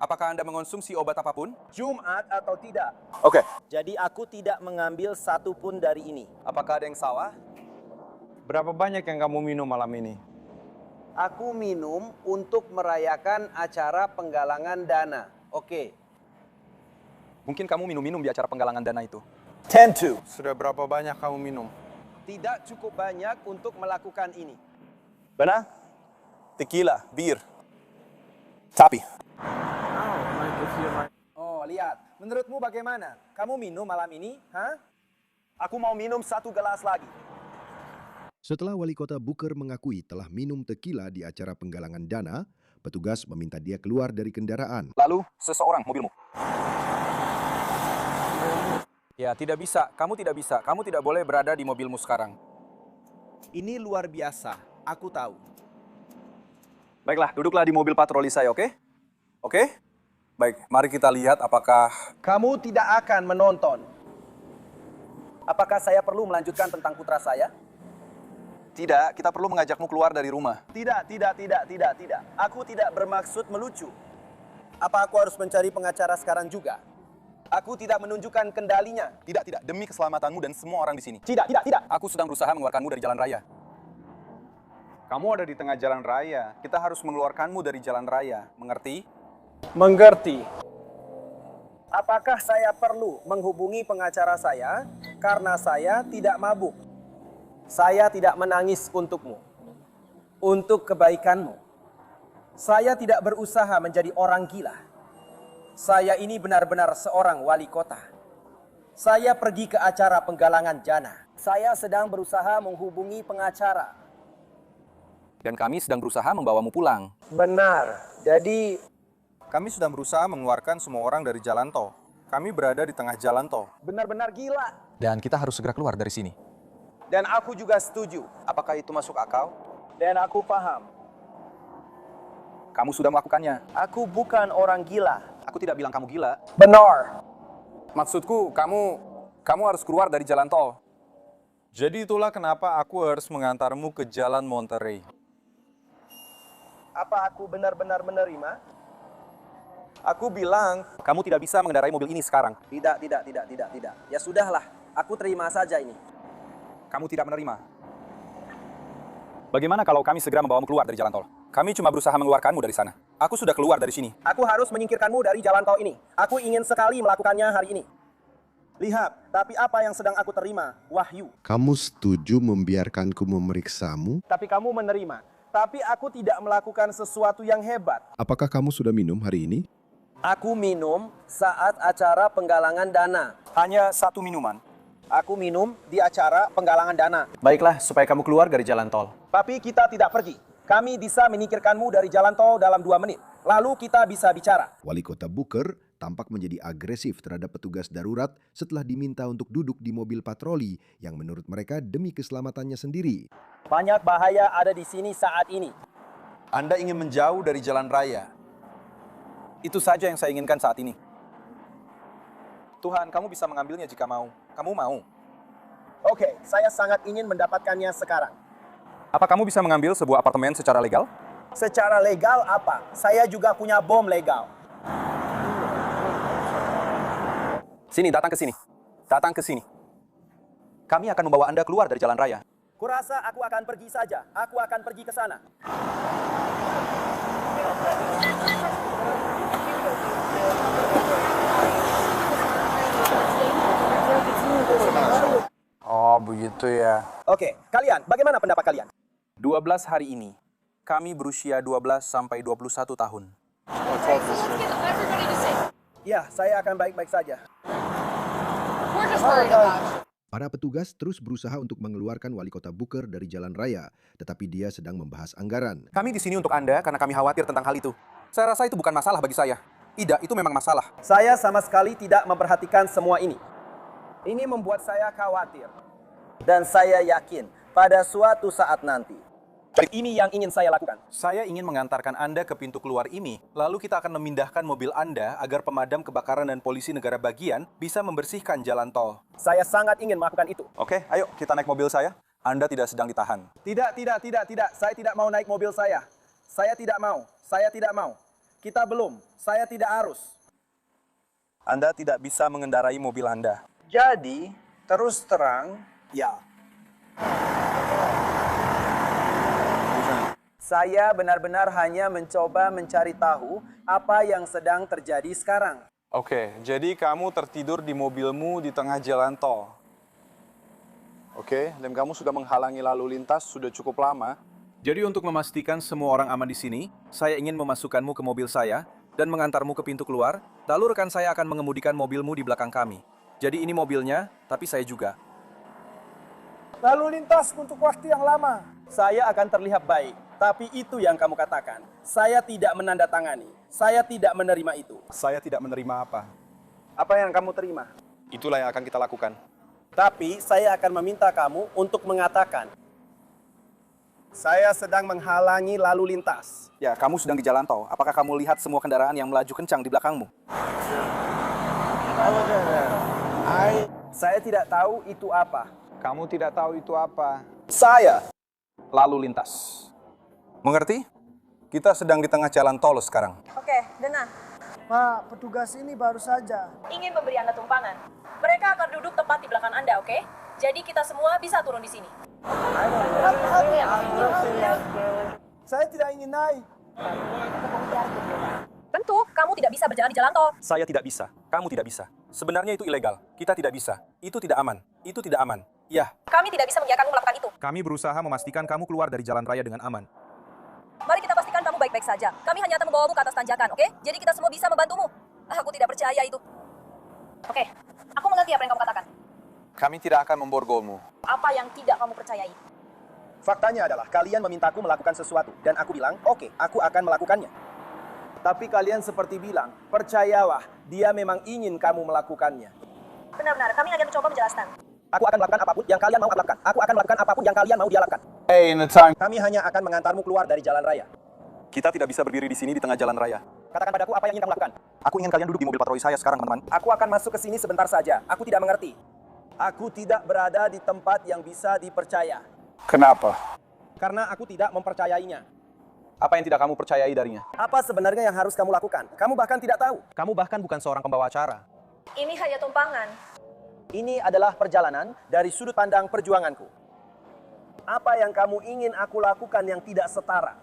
Apakah Anda mengonsumsi obat apapun? Jumat atau tidak? Oke. Jadi aku tidak mengambil satu pun dari ini. Apakah ada yang salah? Berapa banyak yang kamu minum malam ini? Aku minum untuk merayakan acara penggalangan dana. Oke. Mungkin kamu minum-minum di acara penggalangan dana itu. Tentu. Sudah berapa banyak kamu minum? Tidak cukup banyak untuk melakukan ini. Benar? Tequila, bir. Tapi. Oh, lihat. Menurutmu bagaimana? Kamu minum malam ini? Hah? Aku mau minum 1 gelas lagi. Setelah wali kota Booker mengakui telah minum tequila di acara penggalangan dana, petugas meminta dia keluar dari kendaraan. Lalu, seseorang mobilmu. Ya, tidak bisa. Kamu tidak bisa. Kamu tidak boleh berada di mobilmu sekarang. Ini luar biasa. Aku tahu. Baiklah, duduklah di mobil patroli saya, oke? Oke? Baik, mari kita lihat apakah... Kamu tidak akan menonton. Apakah saya perlu melanjutkan tentang putra saya? Tidak, kita perlu mengajakmu keluar dari rumah. Tidak. Aku tidak bermaksud melucu. Apa aku harus mencari pengacara sekarang juga? Aku tidak menunjukkan kendalinya. Tidak. Demi keselamatanmu dan semua orang di sini. Tidak. Aku sedang berusaha mengeluarkanmu dari jalan raya. Kamu ada di tengah jalan raya. Kita harus mengeluarkanmu dari jalan raya. Mengerti? Mengerti. Apakah saya perlu menghubungi pengacara saya karena saya tidak mabuk? Saya tidak menangis untukmu. Untuk kebaikanmu. Saya tidak berusaha menjadi orang gila. Saya ini benar-benar seorang wali kota. Saya pergi ke acara penggalangan dana. Saya sedang berusaha menghubungi pengacara. Dan kami sedang berusaha membawamu pulang. Benar. Jadi, kami sedang berusaha mengeluarkan semua orang dari jalan tol. Kami berada di tengah jalan tol. Benar-benar gila. Dan kita harus segera keluar dari sini. Dan aku juga setuju. Apakah itu masuk akal? Dan aku paham. Kamu sudah melakukannya. Aku bukan orang gila. Aku tidak bilang kamu gila. Benar. Maksudku, kamu harus keluar dari jalan tol. Jadi itulah kenapa aku harus mengantarmu ke jalan Monterey. Apa aku benar-benar menerima? Aku bilang, kamu tidak bisa mengendarai mobil ini sekarang. Tidak. Ya sudahlah, aku terima saja ini. Kamu tidak menerima. Bagaimana kalau kami segera membawamu keluar dari jalan tol? Kami cuma berusaha mengeluarkanmu dari sana. Aku sudah keluar dari sini. Aku harus menyingkirkanmu dari jalan tol ini. Aku ingin sekali melakukannya hari ini. Lihat, tapi apa yang sedang aku terima? Wahyu. Kamu setuju membiarkanku memeriksamu? Tapi kamu menerima. Tapi aku tidak melakukan sesuatu yang hebat. Apakah kamu sudah minum hari ini? Aku minum saat acara penggalangan dana. Hanya satu minuman. Aku minum di acara penggalangan dana. Baiklah, supaya kamu keluar dari jalan tol. Tapi kita tidak pergi. Kami bisa menyingkirkanmu dari jalan tol dalam 2 menit. Lalu kita bisa bicara. Wali kota Booker tampak menjadi agresif terhadap petugas darurat setelah diminta untuk duduk di mobil patroli yang menurut mereka demi keselamatannya sendiri. Banyak bahaya ada di sini saat ini. Anda ingin menjauh dari jalan raya. Itu saja yang saya inginkan saat ini. Tuhan, kamu bisa mengambilnya jika mau. Kamu mau? Oke, saya sangat ingin mendapatkannya sekarang. Apa kamu bisa mengambil sebuah apartemen secara legal? Secara legal apa? Saya juga punya bom legal. Sini, datang ke sini. Datang ke sini. Kami akan membawa Anda keluar dari jalan raya. Kurasa aku akan pergi saja. Aku akan pergi ke sana. Oh, begitu ya. Oke, kalian, bagaimana pendapat kalian? 12 hari ini, kami berusia 12 sampai 21 tahun. Ya, saya akan baik-baik saja. Para petugas terus berusaha untuk mengeluarkan wali kota Booker dari jalan raya, tetapi dia sedang membahas anggaran. Kami di sini untuk Anda karena kami khawatir tentang hal itu. Saya rasa itu bukan masalah bagi saya. Tidak, itu memang masalah. Saya sama sekali tidak memperhatikan semua ini. Ini membuat saya khawatir. Dan saya yakin pada suatu saat nanti, ini yang ingin saya lakukan. Saya ingin mengantarkan Anda ke pintu keluar ini, lalu kita akan memindahkan mobil Anda agar pemadam kebakaran dan polisi negara bagian bisa membersihkan jalan tol. Saya sangat ingin melakukan itu. Oke, ayo kita naik mobil saya. Anda tidak sedang ditahan. Tidak. Saya tidak mau naik mobil saya. Saya tidak mau. Kita belum. Saya tidak harus. Anda tidak bisa mengendarai mobil Anda. Jadi, terus terang, ya. Saya benar-benar hanya mencoba mencari tahu apa yang sedang terjadi sekarang. Oke, jadi kamu tertidur di mobilmu di tengah jalan tol. Oke, dan kamu sudah menghalangi lalu lintas sudah cukup lama. Jadi untuk memastikan semua orang aman di sini, saya ingin memasukkanmu ke mobil saya dan mengantarmu ke pintu keluar, lalu rekan saya akan mengemudikan mobilmu di belakang kami. Jadi ini mobilnya, tapi saya juga. Lalu lintas untuk waktu yang lama. Saya akan terlihat baik, tapi itu yang kamu katakan. Saya tidak menandatangani. Saya tidak menerima itu. Saya tidak menerima apa? Apa yang kamu terima? Itulah yang akan kita lakukan. Tapi saya akan meminta kamu untuk mengatakan, saya sedang menghalangi lalu lintas. Ya, kamu sedang di jalan tol. Apakah kamu lihat semua kendaraan yang melaju kencang di belakangmu? Saya tidak tahu itu apa. Kamu tidak tahu itu apa? Saya. Lalu lintas. Mengerti? Kita sedang di tengah jalan tol sekarang. Oke, Dena. Pak, petugas ini baru saja. Ingin memberi Anda tumpangan. Mereka akan duduk tepat di belakang Anda, oke? Jadi kita semua bisa turun di sini. Saya tidak ingin naik. Tentu, kamu tidak bisa berjalan di jalan tol. Saya tidak bisa. Kamu tidak bisa. Sebenarnya itu ilegal. Kita tidak bisa. Itu tidak aman. Itu tidak aman. Ya. Kami tidak bisa membiarkanmu melakukan itu. Kami berusaha memastikan kamu keluar dari jalan raya dengan aman. Mari kita pastikan kamu baik-baik saja. Kami hanya akan membawamu ke atas tanjakan, oke? Jadi kita semua bisa membantumu. Aku tidak percaya itu. Oke, aku mengerti apa yang kamu katakan. Kami tidak akan memborgolmu. Apa yang tidak kamu percayai? Faktanya adalah kalian memintaku melakukan sesuatu. Dan aku bilang, oke, aku akan melakukannya. Tapi kalian seperti bilang, percayalah, dia memang ingin kamu melakukannya. Benar-benar, kami hanya mencoba menjelaskan. Aku akan melakukan apapun yang kalian mau lakukan. Aku akan melakukan apapun yang kalian mau dia lakukan. Kami hanya akan mengantarmu keluar dari jalan raya. Kita tidak bisa berdiri di sini di tengah jalan raya. Katakan padaku apa yang ingin kamu lakukan. Aku ingin kalian duduk di mobil patroli saya sekarang, teman-teman. Aku akan masuk ke sini sebentar saja. Aku tidak mengerti. Aku tidak berada di tempat yang bisa dipercaya. Kenapa? Karena aku tidak mempercayainya. Apa yang tidak kamu percayai darinya? Apa sebenarnya yang harus kamu lakukan? Kamu bahkan tidak tahu. Kamu bahkan bukan seorang pembawa acara. Ini hanya tumpangan. Ini adalah perjalanan dari sudut pandang perjuanganku. Apa yang kamu ingin aku lakukan yang tidak setara?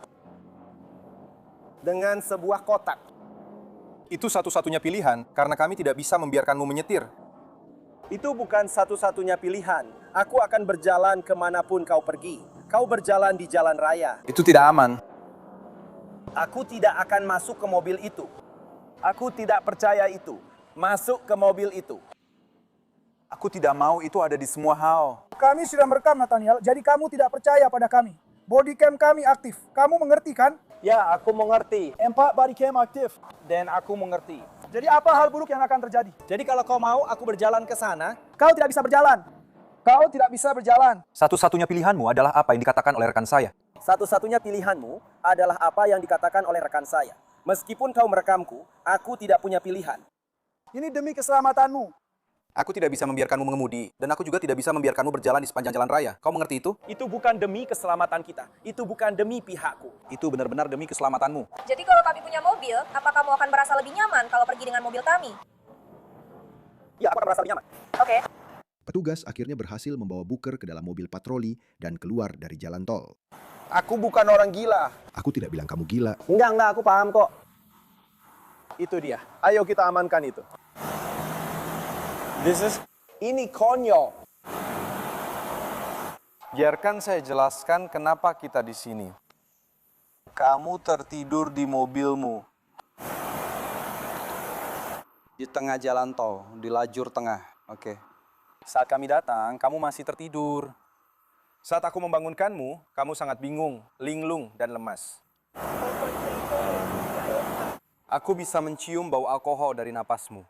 Dengan sebuah kotak. Itu satu-satunya pilihan karena kami tidak bisa membiarkanmu menyetir. Itu bukan satu-satunya pilihan. Aku akan berjalan kemanapun kau pergi. Kau berjalan di jalan raya. Itu tidak aman. Aku tidak akan masuk ke mobil itu. Aku tidak percaya itu. Masuk ke mobil itu. Aku tidak mau itu ada di semua hal. Kami sudah merekam, Nathaniel, jadi kamu tidak percaya pada kami. Body cam kami aktif. Kamu mengerti kan? Ya, aku mengerti. 4 body cam aktif. Dan aku mengerti. Jadi apa hal buruk yang akan terjadi? Jadi kalau kau mau aku berjalan ke sana, Kau tidak bisa berjalan. Kau tidak bisa berjalan. Satu-satunya pilihanmu adalah apa yang dikatakan oleh rekan saya. Satu-satunya pilihanmu adalah apa yang dikatakan oleh rekan saya. Meskipun kau merekamku, aku tidak punya pilihan. Ini demi keselamatanmu. Aku tidak bisa membiarkanmu mengemudi, dan aku juga tidak bisa membiarkanmu berjalan di sepanjang jalan raya. Kau mengerti itu? Itu bukan demi keselamatan kita. Itu bukan demi pihakku. Itu benar-benar demi keselamatanmu. Jadi kalau kami punya mobil, apa kamu akan merasa lebih nyaman kalau pergi dengan mobil kami? Ya, aku akan merasa lebih nyaman. Oke. Petugas akhirnya berhasil membawa Booker ke dalam mobil patroli dan keluar dari jalan tol. Aku bukan orang gila. Aku tidak bilang kamu gila. Enggak, aku paham kok. Itu dia. Ayo kita amankan itu. Ini konyol. Biarkan saya jelaskan kenapa kita di sini. Kamu tertidur di mobilmu. Di tengah jalan tol, di lajur tengah. Oke. Saat kami datang, kamu masih tertidur. Saat aku membangunkanmu, kamu sangat bingung, linglung, dan lemas. Aku bisa mencium bau alkohol dari napasmu.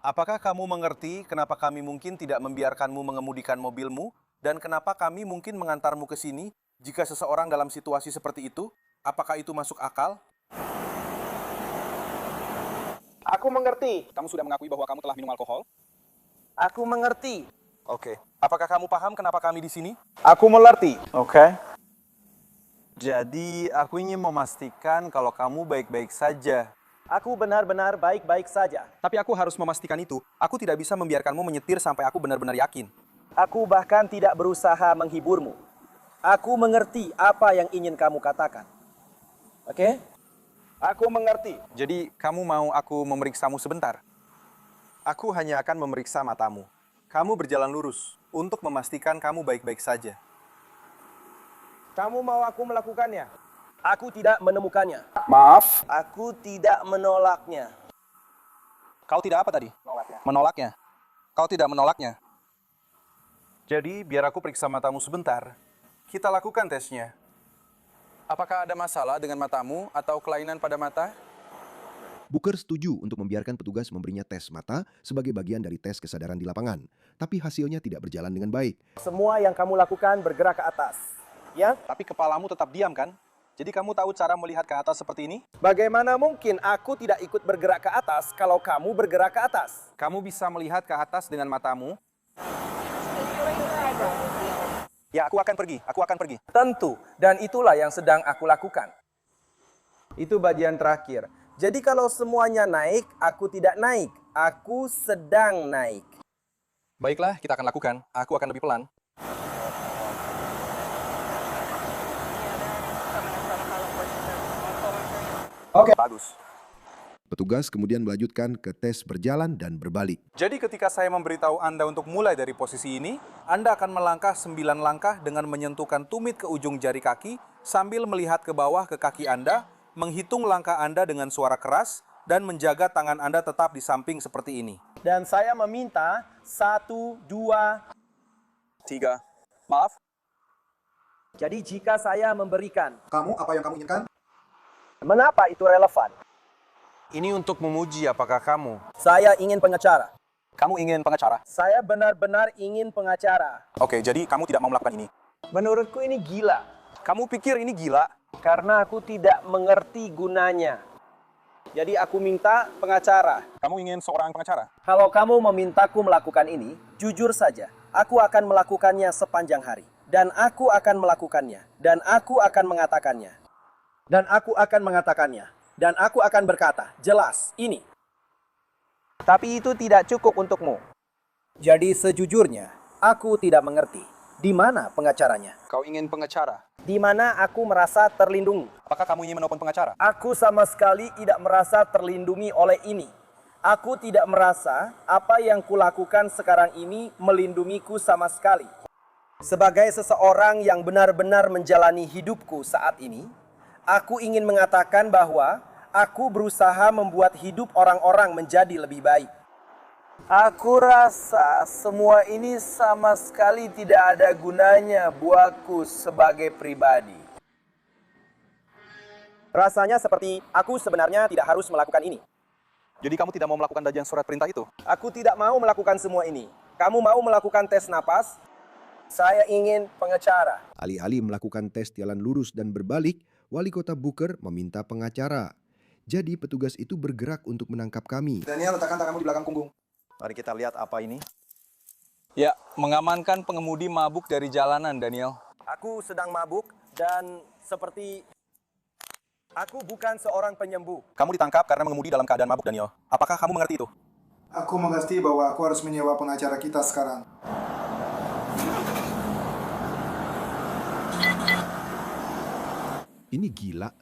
Apakah kamu mengerti kenapa kami mungkin tidak membiarkanmu mengemudikan mobilmu, dan kenapa kami mungkin mengantarmu ke sini jika seseorang dalam situasi seperti itu? Apakah itu masuk akal? Aku mengerti. Kamu sudah mengakui bahwa kamu telah minum alkohol? Aku mengerti. Oke. Apakah kamu paham kenapa kami di sini? Aku mengerti. Oke. Jadi, aku ingin memastikan kalau kamu baik-baik saja. Aku benar-benar baik-baik saja. Tapi aku harus memastikan itu. Aku tidak bisa membiarkanmu menyetir sampai aku benar-benar yakin. Aku bahkan tidak berusaha menghiburmu. Aku mengerti apa yang ingin kamu katakan. Oke? Aku mengerti. Jadi, kamu mau aku memeriksamu sebentar? Aku hanya akan memeriksa matamu. Kamu berjalan lurus untuk memastikan kamu baik-baik saja. Kamu mau aku melakukannya? Aku tidak menemukannya. Maaf? Aku tidak menolaknya. Kau tidak apa tadi? Menolaknya. Kau tidak menolaknya. Jadi, biar aku periksa matamu sebentar. Kita lakukan tesnya. Apakah ada masalah dengan matamu atau kelainan pada mata? Booker setuju untuk membiarkan petugas memberinya tes mata sebagai bagian dari tes kesadaran di lapangan. Tapi hasilnya tidak berjalan dengan baik. Semua yang kamu lakukan bergerak ke atas. Ya? Tapi kepalamu tetap diam kan? Jadi kamu tahu cara melihat ke atas seperti ini? Bagaimana mungkin aku tidak ikut bergerak ke atas kalau kamu bergerak ke atas? Kamu bisa melihat ke atas dengan matamu. Ya, aku akan pergi. Tentu, dan itulah yang sedang aku lakukan. Itu bagian terakhir. Jadi kalau semuanya naik, aku tidak naik. Aku sedang naik. Baiklah, kita akan lakukan. Aku akan lebih pelan. Oke. Bagus. Petugas kemudian melanjutkan ke tes berjalan dan berbalik. Jadi ketika saya memberitahu Anda untuk mulai dari posisi ini, Anda akan melangkah 9 langkah dengan menyentuhkan tumit ke ujung jari kaki sambil melihat ke bawah ke kaki Anda, menghitung langkah Anda dengan suara keras, dan menjaga tangan Anda tetap di samping seperti ini. Dan saya meminta 1, 2, 3. Maaf? Jadi jika saya memberikan... Kamu, apa yang kamu inginkan? Mengapa itu relevan? Ini untuk memuji apakah kamu. Saya ingin pengacara. Kamu ingin pengacara? Saya benar-benar ingin pengacara. Oke, jadi kamu tidak mau melakukan ini? Menurutku ini gila. Kamu pikir ini gila? Karena aku tidak mengerti gunanya. Jadi aku minta pengacara. Kamu ingin seorang pengacara? Kalau kamu memintaku melakukan ini, jujur saja, aku akan melakukannya sepanjang hari. Dan aku akan melakukannya. Dan aku akan mengatakannya. Dan aku akan mengatakannya. Dan aku akan berkata, jelas, ini. Tapi itu tidak cukup untukmu. Jadi sejujurnya, aku tidak mengerti. Di mana pengacaranya? Kau ingin pengacara? Di mana aku merasa terlindungi. Apakah kamu ingin menelpon pengacara? Aku sama sekali tidak merasa terlindungi oleh ini. Aku tidak merasa apa yang kulakukan sekarang ini melindungiku sama sekali. Sebagai seseorang yang benar-benar menjalani hidupku saat ini, aku ingin mengatakan bahwa aku berusaha membuat hidup orang-orang menjadi lebih baik. Aku rasa semua ini sama sekali tidak ada gunanya buatku sebagai pribadi. Rasanya seperti aku sebenarnya tidak harus melakukan ini. Jadi kamu tidak mau melakukan bagian surat perintah itu? Aku tidak mau melakukan semua ini. Kamu mau melakukan tes napas? Saya ingin pengacara. Alih-alih melakukan tes jalan lurus dan berbalik, Wali Kota Booker meminta pengacara. Jadi petugas itu bergerak untuk menangkap kami. Daniel, letakkan tanganmu di belakang punggung. Mari kita lihat apa ini. Ya, mengamankan pengemudi mabuk dari jalanan, Daniel. Aku sedang mabuk dan seperti aku bukan seorang penyembuh. Kamu ditangkap karena mengemudi dalam keadaan mabuk, Daniel. Apakah kamu mengerti itu? Aku mengerti bahwa aku harus menyewa pengacara kita sekarang. Ini gila.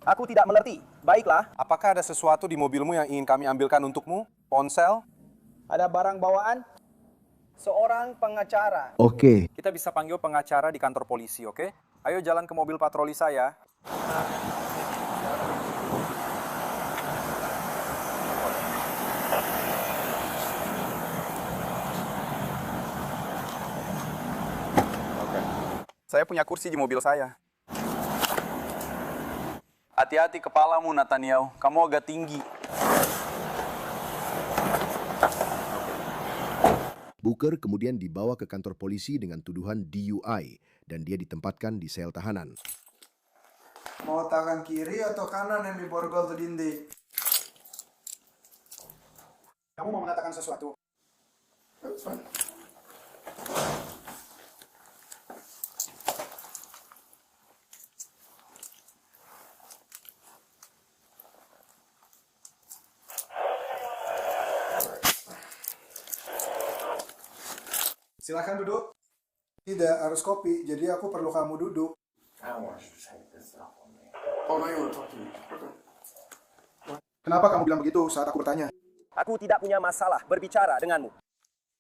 Aku tidak mengerti. Baiklah. Apakah ada sesuatu di mobilmu yang ingin kami ambilkan untukmu? Ponsel? Ada barang bawaan? Seorang pengacara. Oke. Kita bisa panggil pengacara di kantor polisi, oke? Ayo jalan ke mobil patroli saya. Saya punya kursi di mobil saya. Hati-hati kepalamu, Nathaniel. Kamu agak tinggi. Booker kemudian dibawa ke kantor polisi dengan tuduhan DUI dan dia ditempatkan di sel tahanan. Mau tangan kiri atau kanan yang diborgol ke dinding? Kamu mau mengatakan sesuatu? That's fine. Silahkan duduk. Tidak, harus kopi. Jadi aku perlu kamu duduk. Kenapa kamu bilang begitu saat aku bertanya? Aku tidak punya masalah berbicara denganmu.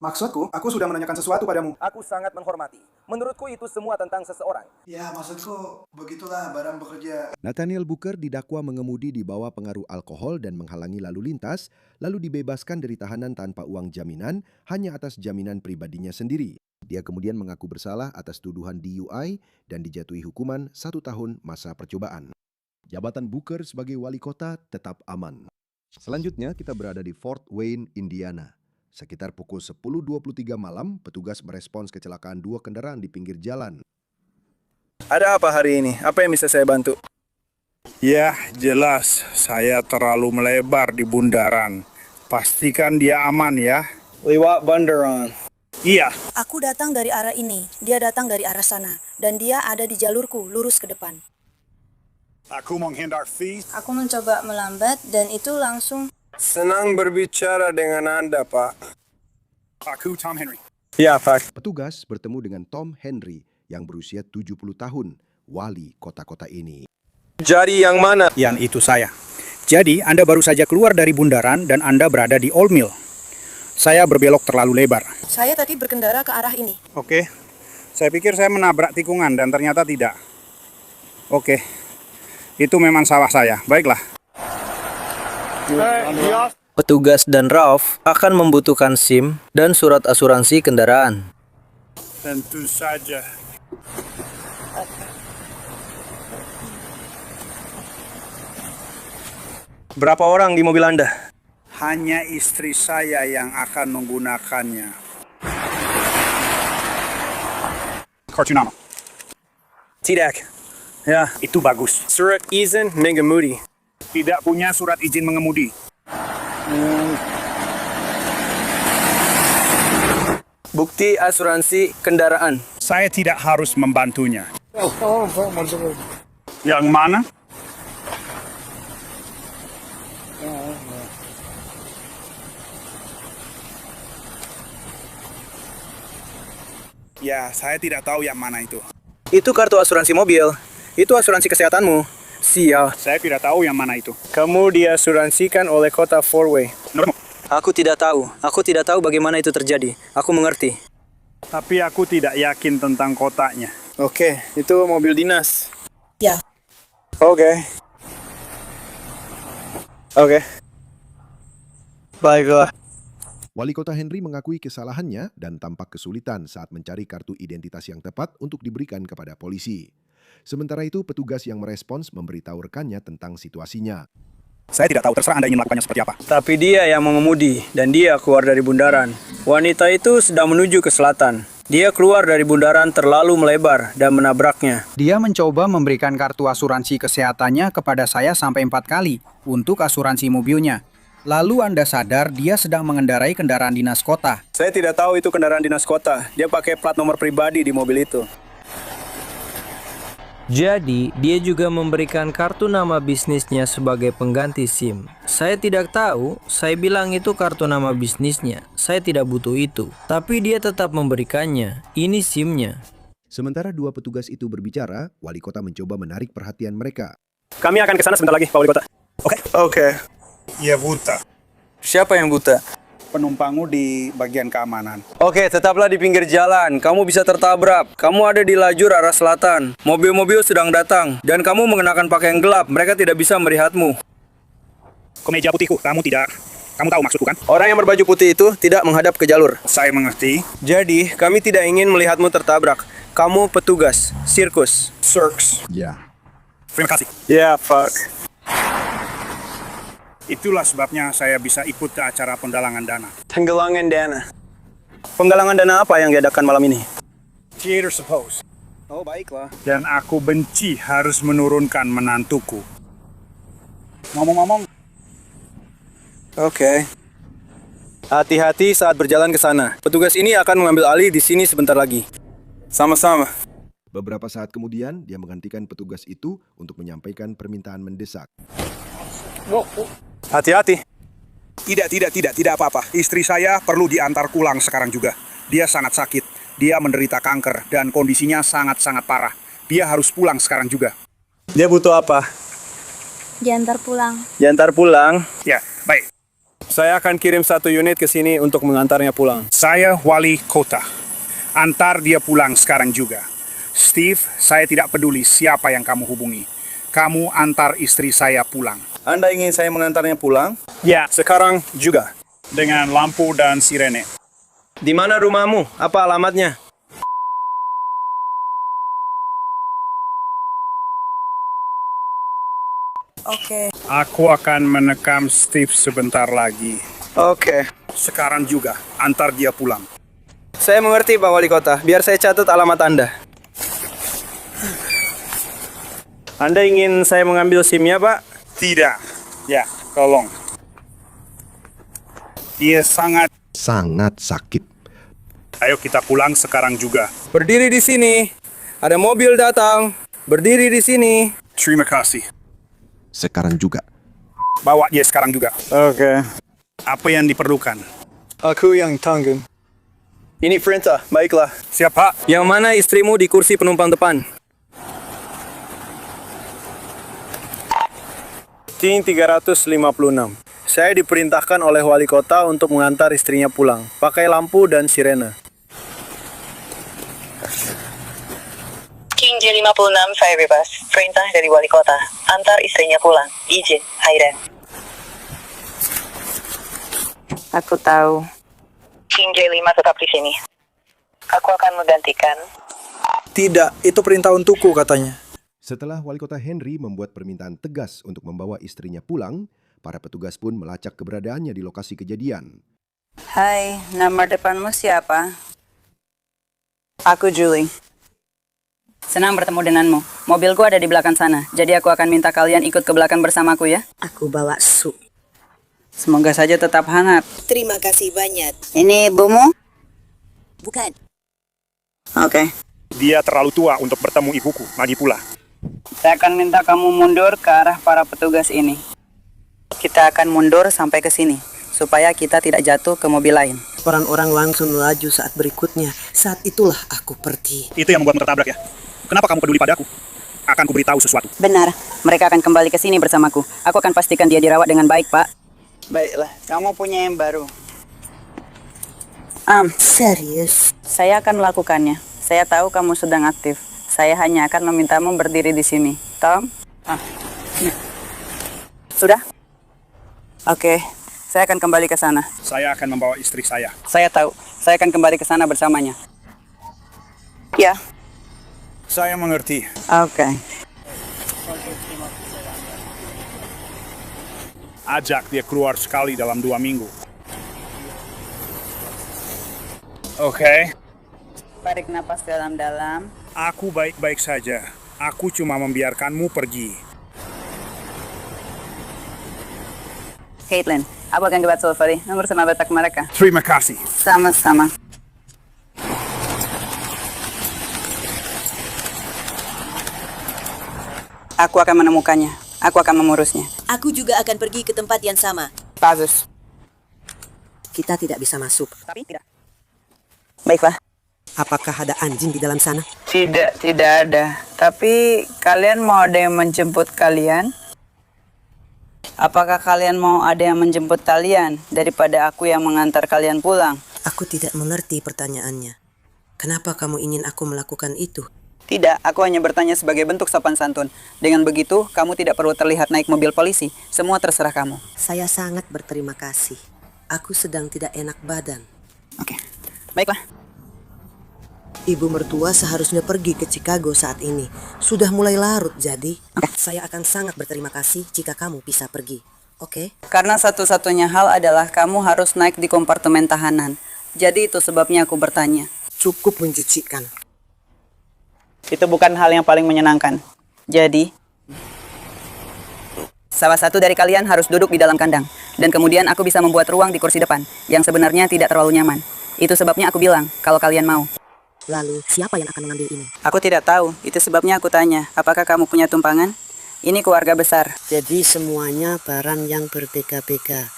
Maksudku, aku sudah menanyakan sesuatu padamu. Aku sangat menghormati. Menurutku itu semua tentang seseorang. Ya, maksudku, begitulah barang bekerja. Nathaniel Booker didakwa mengemudi di bawah pengaruh alkohol dan menghalangi lalu lintas, lalu dibebaskan dari tahanan tanpa uang jaminan hanya atas jaminan pribadinya sendiri. Dia kemudian mengaku bersalah atas tuduhan DUI dan dijatuhi hukuman 1 tahun masa percobaan. Jabatan Booker sebagai wali kota tetap aman. Selanjutnya kita berada di Fort Wayne, Indiana. Sekitar pukul 10.23 malam, petugas merespons kecelakaan 2 kendaraan di pinggir jalan. Ada apa hari ini? Apa yang bisa saya bantu? Ya, jelas. Saya terlalu melebar di bundaran. Pastikan dia aman ya. Lewat bundaran. Iya. Aku datang dari arah ini, dia datang dari arah sana. Dan dia ada di jalurku, lurus ke depan. Aku menghindar fees. Aku mencoba melambat dan itu langsung... Senang berbicara dengan Anda, Pak. Aku Tom Henry. Ya, Pak. Petugas bertemu dengan Tom Henry yang berusia 70 tahun, wali kota-kota ini. Jadi yang mana? Yang itu saya. Jadi Anda baru saja keluar dari bundaran dan Anda berada di Old Mill. Saya berbelok terlalu lebar. Saya tadi berkendara ke arah ini. Oke. Saya pikir saya menabrak tikungan dan ternyata tidak. Oke. Itu memang salah saya. Baiklah. Petugas dan Ralph akan membutuhkan SIM dan surat asuransi kendaraan. Tentu saja. Berapa orang di mobil Anda? Hanya istri saya yang akan menggunakannya. Kartu nama. Tidak. Ya, itu bagus. Surat izin mengemudi. Tidak punya surat izin mengemudi. Bukti asuransi kendaraan. Saya tidak harus membantunya. Yang mana? Ya, saya tidak tahu yang mana itu. Itu kartu asuransi mobil. Itu asuransi kesehatanmu. Sial. Saya tidak tahu yang mana itu. Kamu diasuransikan oleh kota Fort Wayne. Aku tidak tahu. Aku tidak tahu bagaimana itu terjadi. Aku mengerti. Tapi aku tidak yakin tentang kotanya. Oke, itu mobil dinas. Ya. Oke. Baiklah. Wali kota Henry mengakui kesalahannya dan tampak kesulitan saat mencari kartu identitas yang tepat untuk diberikan kepada polisi. Sementara itu, petugas yang merespons memberitahu rekannya tentang situasinya. Saya tidak tahu, terserah Anda ingin melakukannya seperti apa. Tapi dia yang mengemudi, dan dia keluar dari bundaran. Wanita itu sedang menuju ke selatan. Dia keluar dari bundaran terlalu melebar dan menabraknya. Dia mencoba memberikan kartu asuransi kesehatannya kepada saya sampai 4 kali untuk asuransi mobilnya. Lalu Anda sadar dia sedang mengendarai kendaraan dinas kota. Saya tidak tahu itu kendaraan dinas kota. Dia pakai plat nomor pribadi di mobil itu. Jadi, dia juga memberikan kartu nama bisnisnya sebagai pengganti SIM. Saya tidak tahu, saya bilang itu kartu nama bisnisnya. Saya tidak butuh itu. Tapi dia tetap memberikannya. Ini SIM-nya. Sementara dua petugas itu berbicara, wali kota mencoba menarik perhatian mereka. Kami akan ke sana sebentar lagi, Pak Wali Kota. Oke. Ya buta. Siapa yang buta? Penumpangmu di bagian keamanan. Oke, tetaplah di pinggir jalan. Kamu bisa tertabrak. Kamu ada di lajur arah selatan. Mobil-mobil sedang datang. Dan kamu mengenakan pakaian gelap. Mereka tidak bisa melihatmu. Kemeja putihku, kamu tahu maksudku kan? Orang yang berbaju putih itu tidak menghadap ke jalur. Saya mengerti. Jadi, kami tidak ingin melihatmu tertabrak. Kamu petugas, sirkus. Circus. Ya. Terima kasih. Ya, fuck. Itulah sebabnya saya bisa ikut ke acara penggalangan dana. Penggalangan dana. Penggalangan dana apa yang diadakan malam ini? Theater suppose. Oh, baiklah. Dan aku benci harus menurunkan menantuku. Ngomong-ngomong. Oke. Hati-hati saat berjalan ke sana. Petugas ini akan mengambil alih di sini sebentar lagi. Sama-sama. Beberapa saat kemudian, dia menggantikan petugas itu untuk menyampaikan permintaan mendesak. Hati-hati. Tidak apa-apa. Istri saya perlu diantar pulang sekarang juga. Dia sangat sakit. Dia menderita kanker dan kondisinya sangat-sangat parah. Dia harus pulang sekarang juga. Dia butuh apa? Diantar pulang. Diantar pulang? Ya, baik. Saya akan kirim 1 unit ke sini untuk mengantarnya pulang. Saya wali kota. Antar dia pulang sekarang juga. Steve, saya tidak peduli siapa yang kamu hubungi. Kamu antar istri saya pulang. Anda ingin saya mengantarnya pulang? Ya. Sekarang juga. Dengan lampu dan sirene. Di mana rumahmu? Apa alamatnya? Oke. Aku akan menekam Steve sebentar lagi. Oke. Sekarang juga, antar dia pulang. Saya mengerti, Pak Wali Kota. Biar saya catat alamat Anda. Anda ingin saya mengambil SIM-nya, Pak? Tidak. Ya, tolong. Dia sangat sakit. Ayo kita pulang sekarang juga. Berdiri di sini. Ada mobil datang. Berdiri di sini. Terima kasih. Sekarang juga. Bawa dia sekarang juga. Oke. Apa yang diperlukan? Aku yang tanggung. Ini perintah, baiklah. Siapa? Yang mana istrimu di kursi penumpang depan? Ting 356. Saya diperintahkan oleh wali kota untuk mengantar istrinya pulang. Pakai lampu dan sirene. King J56, saya bebas. Perintah dari wali kota. Antar istrinya pulang. Izin, Airen. Aku tahu. King J5 tetap di sini. Aku akan menggantikan. Tidak, itu perintah untukku katanya. Setelah wali kota Henry membuat permintaan tegas untuk membawa istrinya pulang, para petugas pun melacak keberadaannya di lokasi kejadian. Hai, nama depanmu siapa? Aku Julie. Senang bertemu denganmu. Mobilku ada di belakang sana, jadi aku akan minta kalian ikut ke belakang bersamaku ya. Aku bawa sup. Semoga saja tetap hangat. Terima kasih banyak. Ini ibumu? Bukan. Oke. Dia terlalu tua untuk bertemu ibuku. Lagi pula. Saya akan minta kamu mundur ke arah para petugas ini. Kita akan mundur sampai ke sini, supaya kita tidak jatuh ke mobil lain. Orang-orang langsung melaju saat berikutnya. Saat itulah aku pergi. Itu yang membuatmu tertabrak ya? Kenapa kamu peduli padaku? Akan kuberitahu sesuatu. Benar, mereka akan kembali ke sini bersamaku. Aku akan pastikan dia dirawat dengan baik, Pak. Baiklah, kamu punya yang baru. Serius? Saya akan melakukannya. Saya tahu kamu sedang aktif. Saya hanya akan memintamu berdiri di sini. Tom? Sudah? Oke, saya akan kembali ke sana. Saya akan membawa istri saya. Saya tahu. Saya akan kembali ke sana bersamanya. Ya. Saya mengerti. Oke. Ajak dia keluar sekali dalam 2 minggu. Oke. Tarik napas dalam-dalam. Aku baik-baik saja. Aku cuma membiarkanmu pergi. Caitlin, aku akan buat Sulfuri. Nomor sama batak mereka. Terima kasih. Sama-sama. Aku akan menemukannya. Aku akan mengurusnya. Aku juga akan pergi ke tempat yang sama. Bagus. Kita tidak bisa masuk. Tapi tidak. Baiklah. Apakah ada anjing di dalam sana? Tidak ada. Tapi kalian mau ada yang menjemput kalian? Apakah kalian mau ada yang menjemput kalian daripada aku yang mengantar kalian pulang? Aku tidak mengerti pertanyaannya. Kenapa kamu ingin aku melakukan itu? Tidak, aku hanya bertanya sebagai bentuk sopan santun. Dengan begitu, kamu tidak perlu terlihat naik mobil polisi. Semua terserah kamu. Saya sangat berterima kasih. Aku sedang tidak enak badan. Oke, baiklah. Ibu mertua seharusnya pergi ke Chicago saat ini. Sudah mulai larut, jadi saya akan sangat berterima kasih jika kamu bisa pergi. Oke? Karena satu-satunya hal adalah kamu harus naik di kompartemen tahanan. Jadi itu sebabnya aku bertanya. Cukup menjijikan. Itu bukan hal yang paling menyenangkan. Jadi, salah satu dari kalian harus duduk di dalam kandang. Dan kemudian aku bisa membuat ruang di kursi depan, yang sebenarnya tidak terlalu nyaman. Itu sebabnya aku bilang, kalau kalian mau. Lalu, siapa yang akan mengambil ini? Aku tidak tahu. Itu sebabnya aku tanya, apakah kamu punya tumpangan? Ini keluarga besar. Jadi semuanya barang yang berbeda-beda.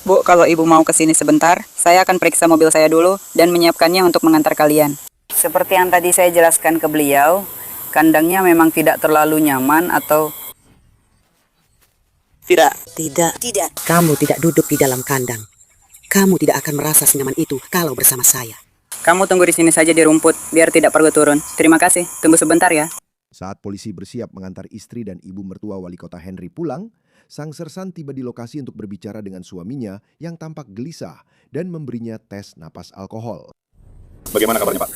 Bu, kalau ibu mau kesini sebentar, saya akan periksa mobil saya dulu dan menyiapkannya untuk mengantar kalian. Seperti yang tadi saya jelaskan ke beliau, kandangnya memang tidak terlalu nyaman atau... Tidak. Kamu tidak duduk di dalam kandang. Kamu tidak akan merasa senyaman itu kalau bersama saya. Kamu tunggu di sini saja di rumput, biar tidak perlu turun. Terima kasih, tunggu sebentar ya. Saat polisi bersiap mengantar istri dan ibu mertua wali kota Henry pulang, sang sersan tiba di lokasi untuk berbicara dengan suaminya yang tampak gelisah dan memberinya tes napas alkohol. Bagaimana kabarnya, Pak?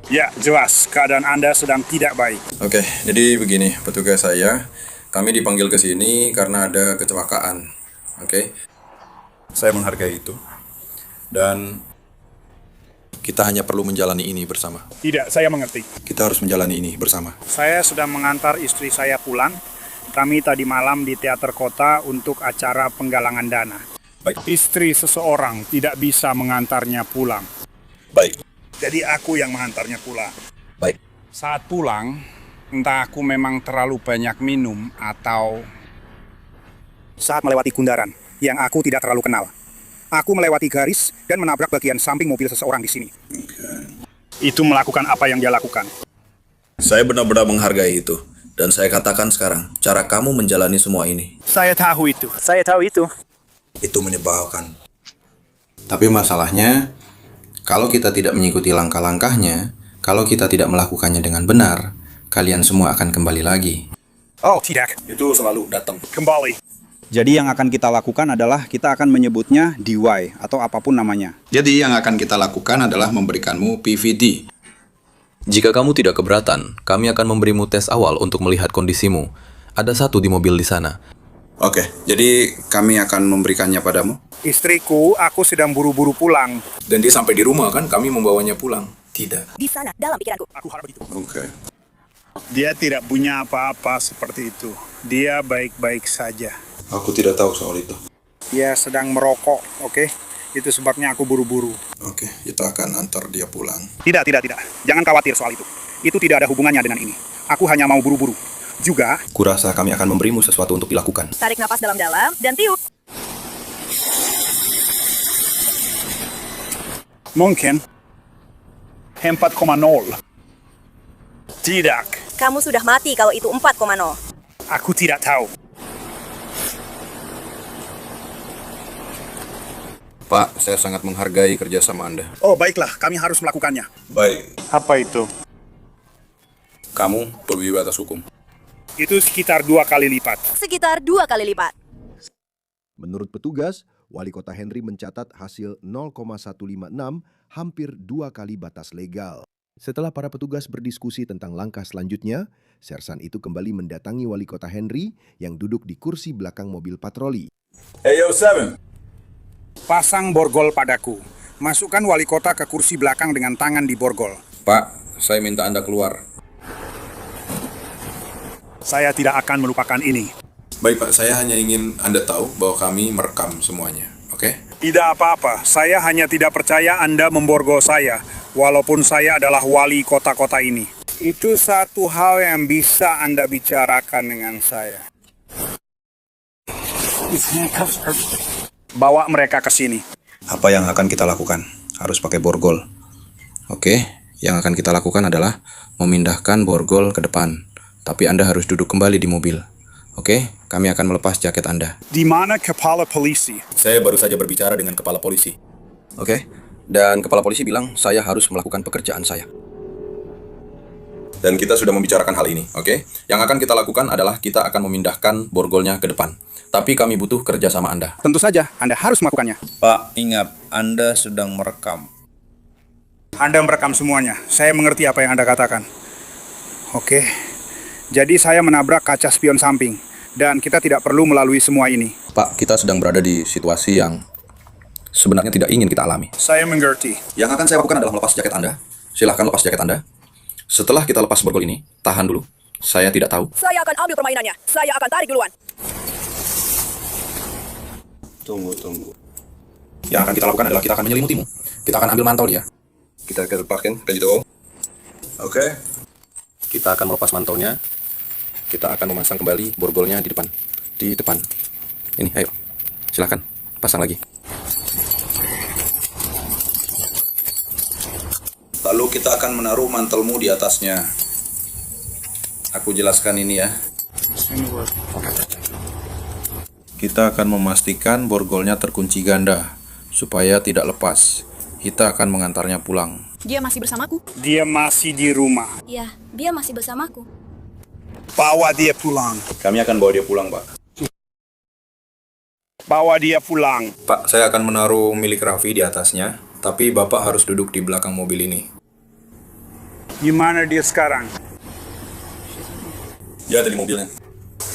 Ya, jelas. Keadaan Anda sedang tidak baik. Oke, jadi begini, petugas saya, kami dipanggil ke sini karena ada kecelakaan. Oke. Saya menghargai itu. Dan kita hanya perlu menjalani ini bersama. Tidak, saya mengerti. Kita harus menjalani ini bersama. Saya sudah mengantar istri saya pulang. Kami tadi malam di teater kota untuk acara penggalangan dana. Baik. Istri seseorang tidak bisa mengantarnya pulang. Baik. Jadi aku yang mengantarnya pulang. Baik. Saat pulang, entah aku memang terlalu banyak minum atau saat melewati kundaran yang aku tidak terlalu kenal. Aku melewati garis dan menabrak bagian samping mobil seseorang di sini. Itu melakukan apa yang dia lakukan. Saya benar-benar menghargai itu. Dan saya katakan sekarang, cara kamu menjalani semua ini. Saya tahu itu. Itu menyebalkan. Tapi masalahnya, kalau kita tidak mengikuti langkah-langkahnya, kalau kita tidak melakukannya dengan benar, kalian semua akan kembali lagi. Oh, tidak. Itu selalu datang. Kembali. Jadi yang akan kita lakukan adalah kita akan menyebutnya DY atau apapun namanya. Jadi yang akan kita lakukan adalah memberikanmu PVD. Jika kamu tidak keberatan, kami akan memberimu tes awal untuk melihat kondisimu. Ada satu di mobil di sana. Oke, jadi kami akan memberikannya padamu. Istriku, aku sedang buru-buru pulang. Dan dia sampai di rumah kan, kami membawanya pulang. Tidak. Di sana, dalam pikiranku. Aku harap begitu. Oke. Dia tidak punya apa-apa seperti itu. Dia baik-baik saja. Aku tidak tahu soal itu. Dia sedang merokok, oke? Itu sebabnya aku buru-buru. Oke, kita akan antar dia pulang. Tidak. Jangan khawatir soal itu. Itu tidak ada hubungannya dengan ini. Aku hanya mau buru-buru. Juga, Kurasa kami akan memberimu sesuatu untuk dilakukan. Tarik napas dalam-dalam dan tiup. mungkin 4,0. Tidak. Kamu sudah mati kalau itu 4,0. Aku tidak tahu. Pak, saya sangat menghargai kerjasama Anda. Oh, baiklah. Kami harus melakukannya. Baik. Apa itu? Kamu perlu di batas hukum. Itu sekitar 2 kali lipat. Sekitar 2 kali lipat. Menurut petugas, Wali Kota Henry mencatat hasil 0,156 hampir 2 kali batas legal. Setelah para petugas berdiskusi tentang langkah selanjutnya, sersan itu kembali mendatangi Wali Kota Henry yang duduk di kursi belakang mobil patroli. Hey, yo, 7. Pasang borgol padaku. Masukkan wali kota ke kursi belakang dengan tangan di borgol. Pak, saya minta Anda keluar. Saya tidak akan melupakan ini. Baik Pak, saya hanya ingin Anda tahu bahwa kami merekam semuanya, oke? Tidak apa-apa, saya hanya tidak percaya Anda memborgol saya, walaupun saya adalah wali kota-kota ini. Itu satu hal yang bisa Anda bicarakan dengan saya. Bawa mereka ke sini. Apa yang akan kita lakukan? Harus pakai borgol. Oke, yang akan kita lakukan adalah memindahkan borgol ke depan. Tapi Anda harus duduk kembali di mobil. Oke, kami akan melepas jaket Anda. Di mana kepala polisi? Saya baru saja berbicara dengan kepala polisi. Oke, dan kepala polisi bilang saya harus melakukan pekerjaan saya. Dan kita sudah membicarakan hal ini, oke? Yang akan kita lakukan adalah kita akan memindahkan borgolnya ke depan. Tapi kami butuh kerja sama Anda. Tentu saja, Anda harus melakukannya. Pak, ingat, Anda sedang merekam. Anda merekam semuanya. Saya mengerti apa yang Anda katakan. Oke. Jadi saya menabrak kaca spion samping. Dan kita tidak perlu melalui semua ini. Pak, kita sedang berada di situasi yang sebenarnya tidak ingin kita alami. Saya mengerti. Yang akan saya lakukan adalah melepas jaket Anda. Silahkan lepas jaket Anda. Setelah kita lepas borgol ini, tahan dulu. Saya tidak tahu. Saya akan ambil permainannya. Saya akan tarik duluan. Tunggu. Yang akan kita lakukan adalah kita akan menyelimutimu. Kita akan ambil mantau dia. Kita akan lepaskan gitu. Oke. Kita akan melepas mantaunya. Kita akan memasang kembali borgolnya di depan. Di depan. Ini, ayo. Silahkan. Pasang lagi. Lalu kita akan menaruh mantelmu di atasnya. Aku jelaskan ini ya. Kita akan memastikan borgolnya terkunci ganda, supaya tidak lepas. Kita akan mengantarnya pulang. Dia masih bersamaku. Dia masih di rumah. Iya, dia masih bersamaku. Bawa dia pulang. Kami akan bawa dia pulang, Pak. Bawa dia pulang. Pak, saya akan menaruh milik Raffi di atasnya, tapi Bapak harus duduk di belakang mobil ini. Di mana dia sekarang? Dia ada di mobilnya.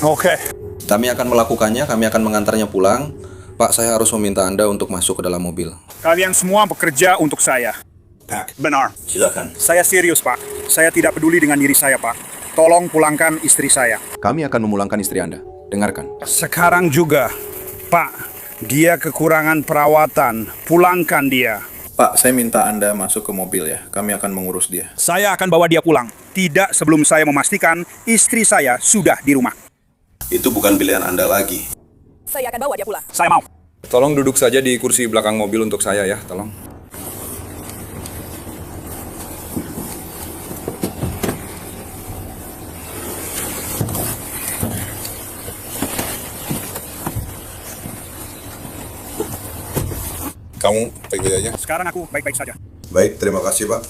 Oke. Kami akan melakukannya, kami akan mengantarnya pulang. Pak, saya harus meminta Anda untuk masuk ke dalam mobil. Kalian semua bekerja untuk saya. Pak. Benar. Silakan. Saya serius, Pak. Saya tidak peduli dengan diri saya, Pak. Tolong pulangkan istri saya. Kami akan memulangkan istri Anda. Dengarkan. Sekarang juga, Pak. Dia kekurangan perawatan. Pulangkan dia. Pak, saya minta Anda masuk ke mobil ya. Kami akan mengurus dia. Saya akan bawa dia pulang. Tidak sebelum saya memastikan istri saya sudah di rumah. Itu bukan pilihan Anda lagi. Saya akan bawa dia pulang. Saya mau. Tolong duduk saja di kursi belakang mobil untuk saya ya, tolong. Kamu baik-baik aja? Sekarang aku baik-baik saja. Baik, terima kasih Pak.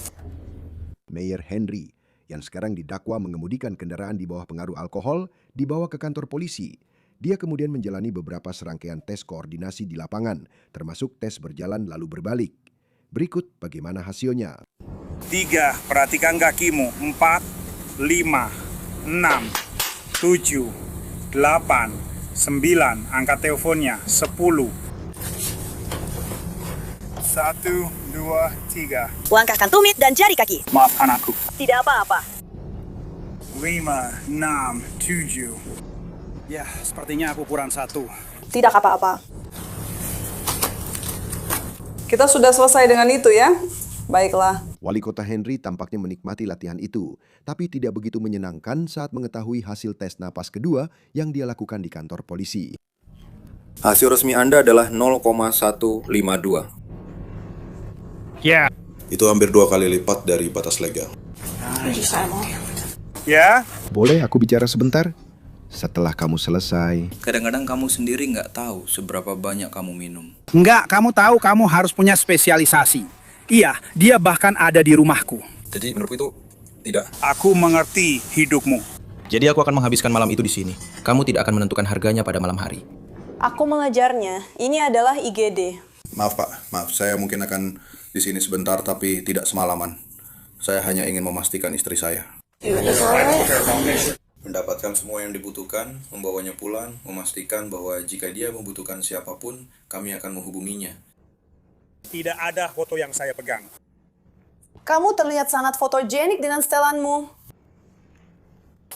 Mayor Henry, yang sekarang didakwa mengemudikan kendaraan di bawah pengaruh alkohol, dibawa ke kantor polisi. Dia kemudian menjalani beberapa serangkaian tes koordinasi di lapangan, termasuk tes berjalan lalu berbalik. Berikut bagaimana hasilnya. 3. Perhatikan kakimu. 4, 5, 6, 7, 8, 9. Angkat teleponnya. 10. 1, 2, 3. Langkahkan tumit dan jari kaki. Maaf anakku. Tidak apa-apa. 5, 6, 7. Ya, sepertinya aku kurang 1. Tidak apa-apa. Kita sudah selesai dengan itu ya. Baiklah. Wali Kota Henry tampaknya menikmati latihan itu, tapi tidak begitu menyenangkan saat mengetahui hasil tes napas kedua yang dia lakukan di kantor polisi. Hasil resmi Anda adalah 0,152. Ya. Itu hampir 2 kali lipat dari batas legal. Ya. Boleh aku bicara sebentar? Setelah kamu selesai. Kadang-kadang kamu sendiri nggak tahu seberapa banyak kamu minum. Enggak, kamu tahu kamu harus punya spesialisasi. Iya, dia bahkan ada di rumahku. Jadi menurutku itu tidak. Aku mengerti hidupmu. Jadi aku akan menghabiskan malam itu di sini. Kamu tidak akan menentukan harganya pada malam hari. Aku mengejarnya. Ini adalah IGD. Maaf Pak, maaf saya mungkin akan di sini sebentar tapi tidak semalaman. Saya hanya ingin memastikan istri saya mendapatkan semua yang dibutuhkan, membawanya pulang, memastikan bahwa jika dia membutuhkan siapapun, kami akan menghubunginya. Tidak ada foto yang saya pegang. Kamu terlihat sangat fotogenik dengan setelanmu.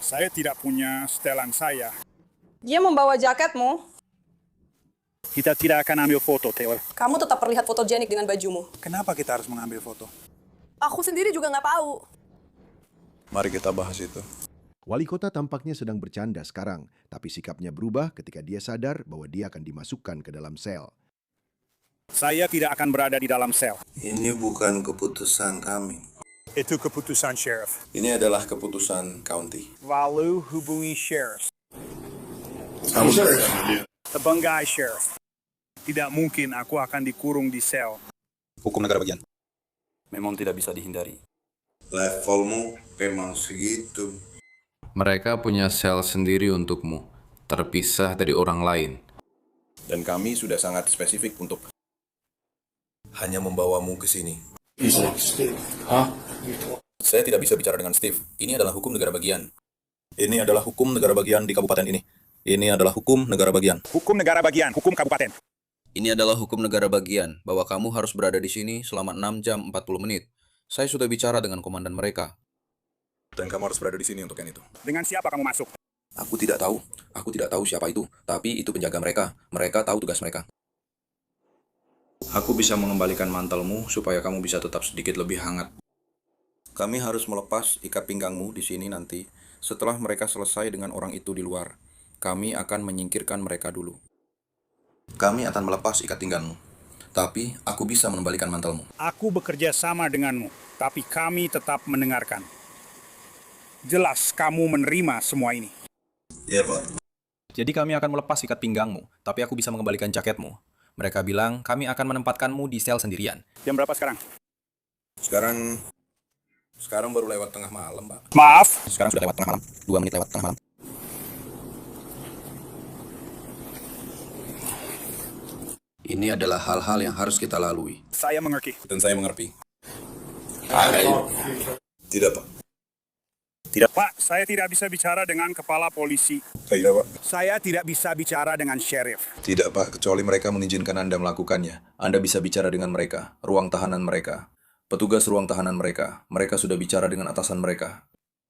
Saya tidak punya setelan saya. Dia membawa jaketmu. Kita tidak akan ambil foto, Taylor. Kamu tetap terlihat fotogenik dengan bajumu. Kenapa kita harus mengambil foto? Aku sendiri juga nggak tahu. Mari kita bahas itu. Wali kota tampaknya sedang bercanda sekarang, tapi sikapnya berubah ketika dia sadar bahwa dia akan dimasukkan ke dalam sel. Saya tidak akan berada di dalam sel. Ini bukan keputusan kami. Itu keputusan sheriff. Ini adalah keputusan county. Lalu hubungi sheriff. Kamu Tebenggai sheriff. Tidak mungkin aku akan dikurung di sel. Hukum negara bagian. Memang tidak bisa dihindari. Levelmu memang segitu. Mereka punya sel sendiri untukmu, terpisah dari orang lain. Dan kami sudah sangat spesifik untuk hanya membawamu ke sini. Saya tidak bisa bicara dengan Steve. Ini adalah hukum negara bagian. Ini adalah hukum negara bagian di kabupaten ini. Ini adalah hukum negara bagian. Hukum negara bagian, hukum kabupaten. Ini adalah hukum negara bagian, bahwa kamu harus berada di sini selama 6 jam 40 menit. Saya sudah bicara dengan komandan mereka. Dan kamu harus berada di sini untuk yang itu. Dengan siapa kamu masuk? Aku tidak tahu. Aku tidak tahu siapa itu. Tapi itu penjaga mereka. Mereka tahu tugas mereka. Aku bisa mengembalikan mantelmu supaya kamu bisa tetap sedikit lebih hangat. Kami harus melepas ikat pinggangmu di sini nanti. Setelah mereka selesai dengan orang itu di luar, kami akan menyingkirkan mereka dulu. Kami akan melepas ikat pinggangmu. Tapi aku bisa mengembalikan mantelmu. Aku bekerja sama denganmu, tapi kami tetap mendengarkan. Jelas kamu menerima semua ini. Iya, Pak. Jadi kami akan melepas ikat pinggangmu, tapi aku bisa mengembalikan jaketmu. Mereka bilang kami akan menempatkanmu di sel sendirian. Jam berapa sekarang? Sekarang baru lewat tengah malam, Pak. Maaf. Sekarang sudah lewat tengah malam. 2 menit lewat tengah malam. Ini adalah hal-hal yang harus kita lalui. Saya mengerti. Dan saya mengerti. Tidak, Pak. Tidak, Pak. Saya tidak bisa bicara dengan kepala polisi. Tidak, Pak. Saya tidak bisa bicara dengan sheriff. Tidak, Pak. Kecuali mereka mengizinkan Anda melakukannya. Anda bisa bicara dengan mereka, ruang tahanan mereka, petugas ruang tahanan mereka. Mereka sudah bicara dengan atasan mereka.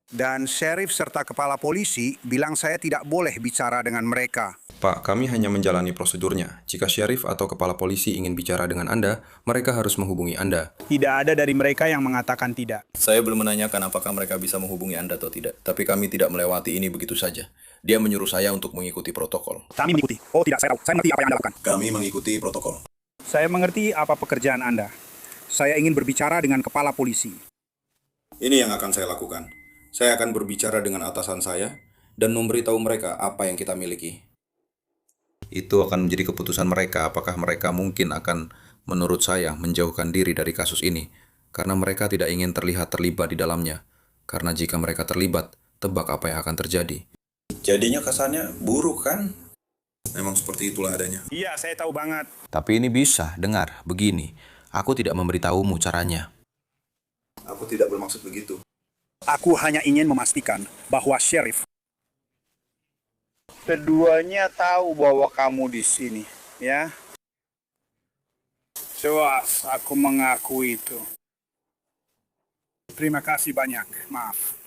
Dan sheriff serta kepala polisi bilang saya tidak boleh bicara dengan mereka. Pak, kami hanya menjalani prosedurnya. Jika syarif atau kepala polisi ingin bicara dengan Anda, mereka harus menghubungi Anda. Tidak ada dari mereka yang mengatakan tidak. Saya belum menanyakan apakah mereka bisa menghubungi Anda atau tidak. Tapi kami tidak melewati ini begitu saja. Dia menyuruh saya untuk mengikuti protokol. Kami mengikuti. Oh tidak, saya tahu. Saya mengerti apa yang Anda lakukan. Kami mengikuti protokol. Saya mengerti apa pekerjaan Anda. Saya ingin berbicara dengan kepala polisi. Ini yang akan saya lakukan. Saya akan berbicara dengan atasan saya dan memberitahu mereka apa yang kita miliki. Itu akan menjadi keputusan mereka apakah mereka mungkin akan, menurut saya, menjauhkan diri dari kasus ini. Karena mereka tidak ingin terlihat terlibat di dalamnya. Karena jika mereka terlibat, tebak apa yang akan terjadi. Jadinya kesannya buruk kan? Memang seperti itulah adanya. Iya, saya tahu banget. Tapi ini bisa, dengar, begini. Aku tidak memberitahumu caranya. Aku tidak bermaksud begitu. Aku hanya ingin memastikan bahwa sheriff keduanya tahu bahwa kamu di sini, ya. Jelas, aku mengaku itu. Terima kasih banyak. Maaf.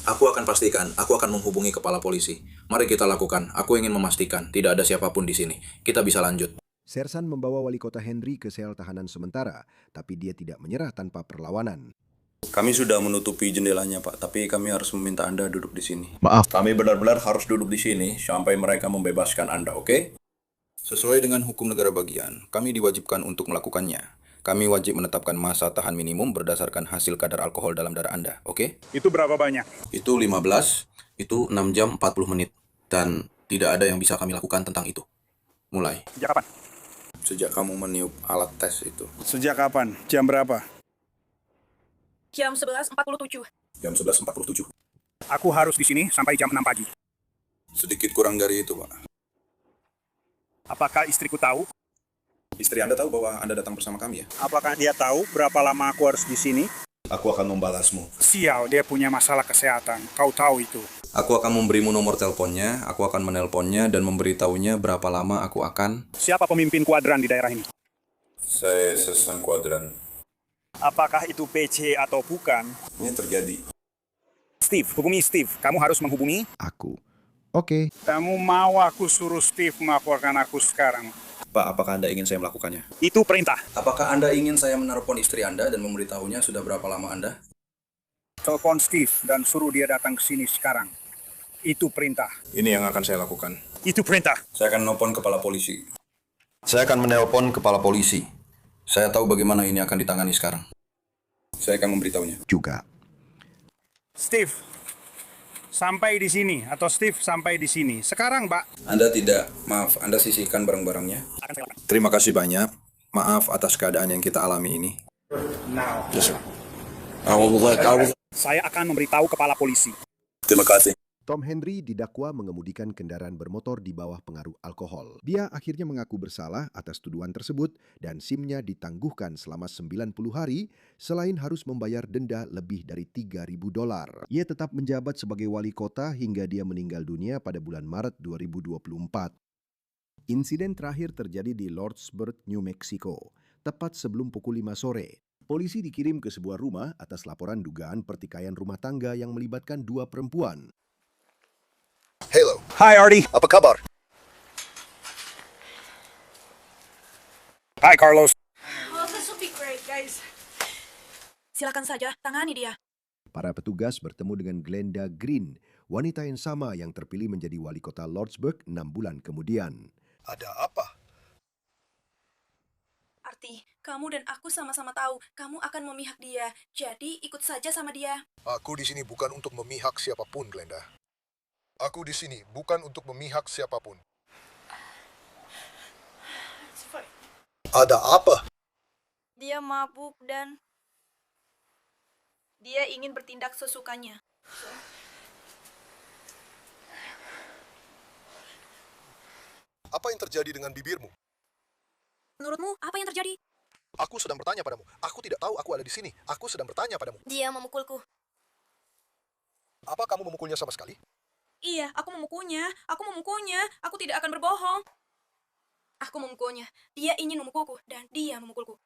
Aku akan pastikan, aku akan menghubungi kepala polisi. Mari kita lakukan. Aku ingin memastikan tidak ada siapapun di sini. Kita bisa lanjut. Sersan membawa wali kota Henry ke sel tahanan sementara, tapi dia tidak menyerah tanpa perlawanan. Kami sudah menutupi jendelanya, Pak, tapi kami harus meminta Anda duduk di sini. Maaf. Kami benar-benar harus duduk di sini sampai mereka membebaskan Anda, oke? Sesuai dengan hukum negara bagian, kami diwajibkan untuk melakukannya. Kami wajib menetapkan masa tahan minimum berdasarkan hasil kadar alkohol dalam darah Anda, oke? Itu berapa banyak? Itu 15, itu 6 jam 40 menit. Dan tidak ada yang bisa kami lakukan tentang itu. Mulai. Sejak kapan? Sejak kamu meniup alat tes itu. Sejak kapan? Jam berapa? Jam 11.47. Jam 11.47. Aku harus di sini sampai jam 6 pagi. Sedikit kurang dari itu, Pak. Apakah istriku tahu? Istri Anda tahu bahwa Anda datang bersama kami, ya? Apakah dia tahu berapa lama aku harus di sini? Aku akan membalasmu. Sial, dia punya masalah kesehatan. Kau tahu itu. Aku akan memberimu nomor teleponnya, aku akan menelponnya dan memberitahunya berapa lama aku akan... Siapa pemimpin kuadran di daerah ini? Saya sesang kuadran. Apakah itu PC atau bukan? Ini terjadi. Steve, hubungi Steve. Kamu harus menghubungi Aku. Oke. Kamu mau aku suruh Steve melaporkan aku sekarang? Pak, apakah Anda ingin saya melakukannya? Itu perintah. Apakah Anda ingin saya menelpon istri Anda dan memberitahunya sudah berapa lama Anda? Telepon Steve dan suruh dia datang ke sini sekarang. Itu perintah. Ini yang akan saya lakukan. Itu perintah. Saya akan menelpon kepala polisi. Saya akan menelpon kepala polisi. Saya tahu bagaimana ini akan ditangani sekarang. Saya akan memberitahunya. Juga. Steve, sampai di sini. Atau Steve, sampai di sini. Sekarang, Pak. Anda tidak, maaf, Anda sisihkan barang-barangnya. Terima kasih banyak. Maaf atas keadaan yang kita alami ini. Now. Yes, sir. Saya akan memberitahu kepala polisi. Terima kasih. Tom Henry didakwa mengemudikan kendaraan bermotor di bawah pengaruh alkohol. Dia akhirnya mengaku bersalah atas tuduhan tersebut dan SIM-nya ditangguhkan selama 90 hari selain harus membayar denda lebih dari $3.000. Ia tetap menjabat sebagai wali kota hingga dia meninggal dunia pada bulan Maret 2024. Insiden terakhir terjadi di Lordsburg, New Mexico, tepat sebelum pukul 5 sore. Polisi dikirim ke sebuah rumah atas laporan dugaan pertikaian rumah tangga yang melibatkan dua perempuan. Hello. Hai, Artie. Apa kabar? Hai, Carlos. Oh, this will be great, guys. Silakan saja, tangani dia. Para petugas bertemu dengan Glenda Green, wanita yang sama yang terpilih menjadi wali kota Lordsburg 6 bulan kemudian. Ada apa? Arti, kamu dan aku sama-sama tahu kamu akan memihak dia. Jadi, ikut saja sama dia. Aku di sini bukan untuk memihak siapapun, Glenda. Aku di sini bukan untuk memihak siapapun. Ada apa? Dia mabuk dan dia ingin bertindak sesukanya. Apa yang terjadi dengan bibirmu? Menurutmu, apa yang terjadi? Aku sedang bertanya padamu. Aku tidak tahu aku ada di sini. Aku sedang bertanya padamu. Dia memukulku. Apa kamu memukulnya sama sekali? Iya, aku memukulnya. Aku memukulnya. Aku tidak akan berbohong. Aku memukulnya. Dia ingin memukulku dan dia memukulku.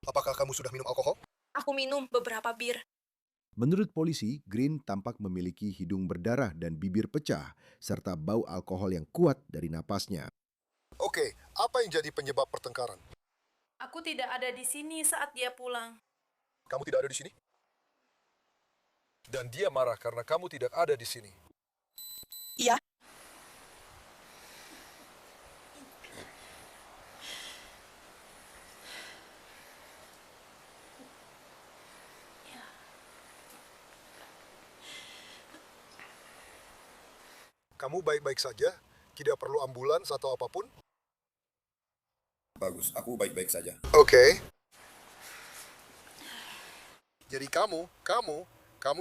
Apakah kamu sudah minum alkohol? Aku minum beberapa bir. Menurut polisi, Green tampak memiliki hidung berdarah dan bibir pecah, serta bau alkohol yang kuat dari napasnya. Oke, apa yang jadi penyebab pertengkaran? Aku tidak ada di sini saat dia pulang. Kamu tidak ada di sini? Dan dia marah karena kamu tidak ada di sini. Iya. Kamu baik-baik saja? Tidak perlu ambulans atau apapun? Bagus, aku baik-baik saja. Oke. Jadi kamu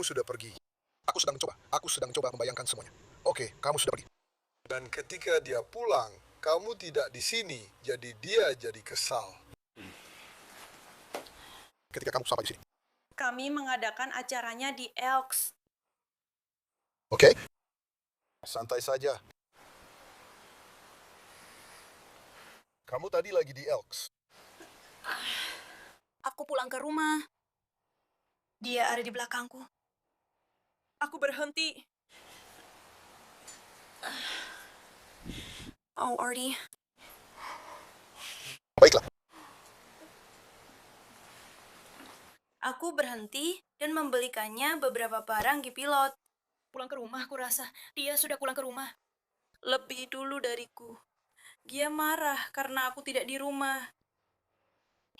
sudah pergi. Aku sedang mencoba membayangkan semuanya. Oke, kamu sudah pergi. Dan ketika dia pulang, kamu tidak di sini, jadi dia jadi kesal. Ketika kamu sampai di sini. Kami mengadakan acaranya di Elks. Oke. Santai saja. Kamu tadi lagi di Elks. Aku pulang ke rumah. Dia ada di belakangku. Aku berhenti. Oh, Artie. Baiklah. Aku berhenti dan membelikannya beberapa barang di pilot. Pulang ke rumah, aku rasa. Dia sudah pulang ke rumah. Lebih dulu dariku. Dia marah karena aku tidak di rumah.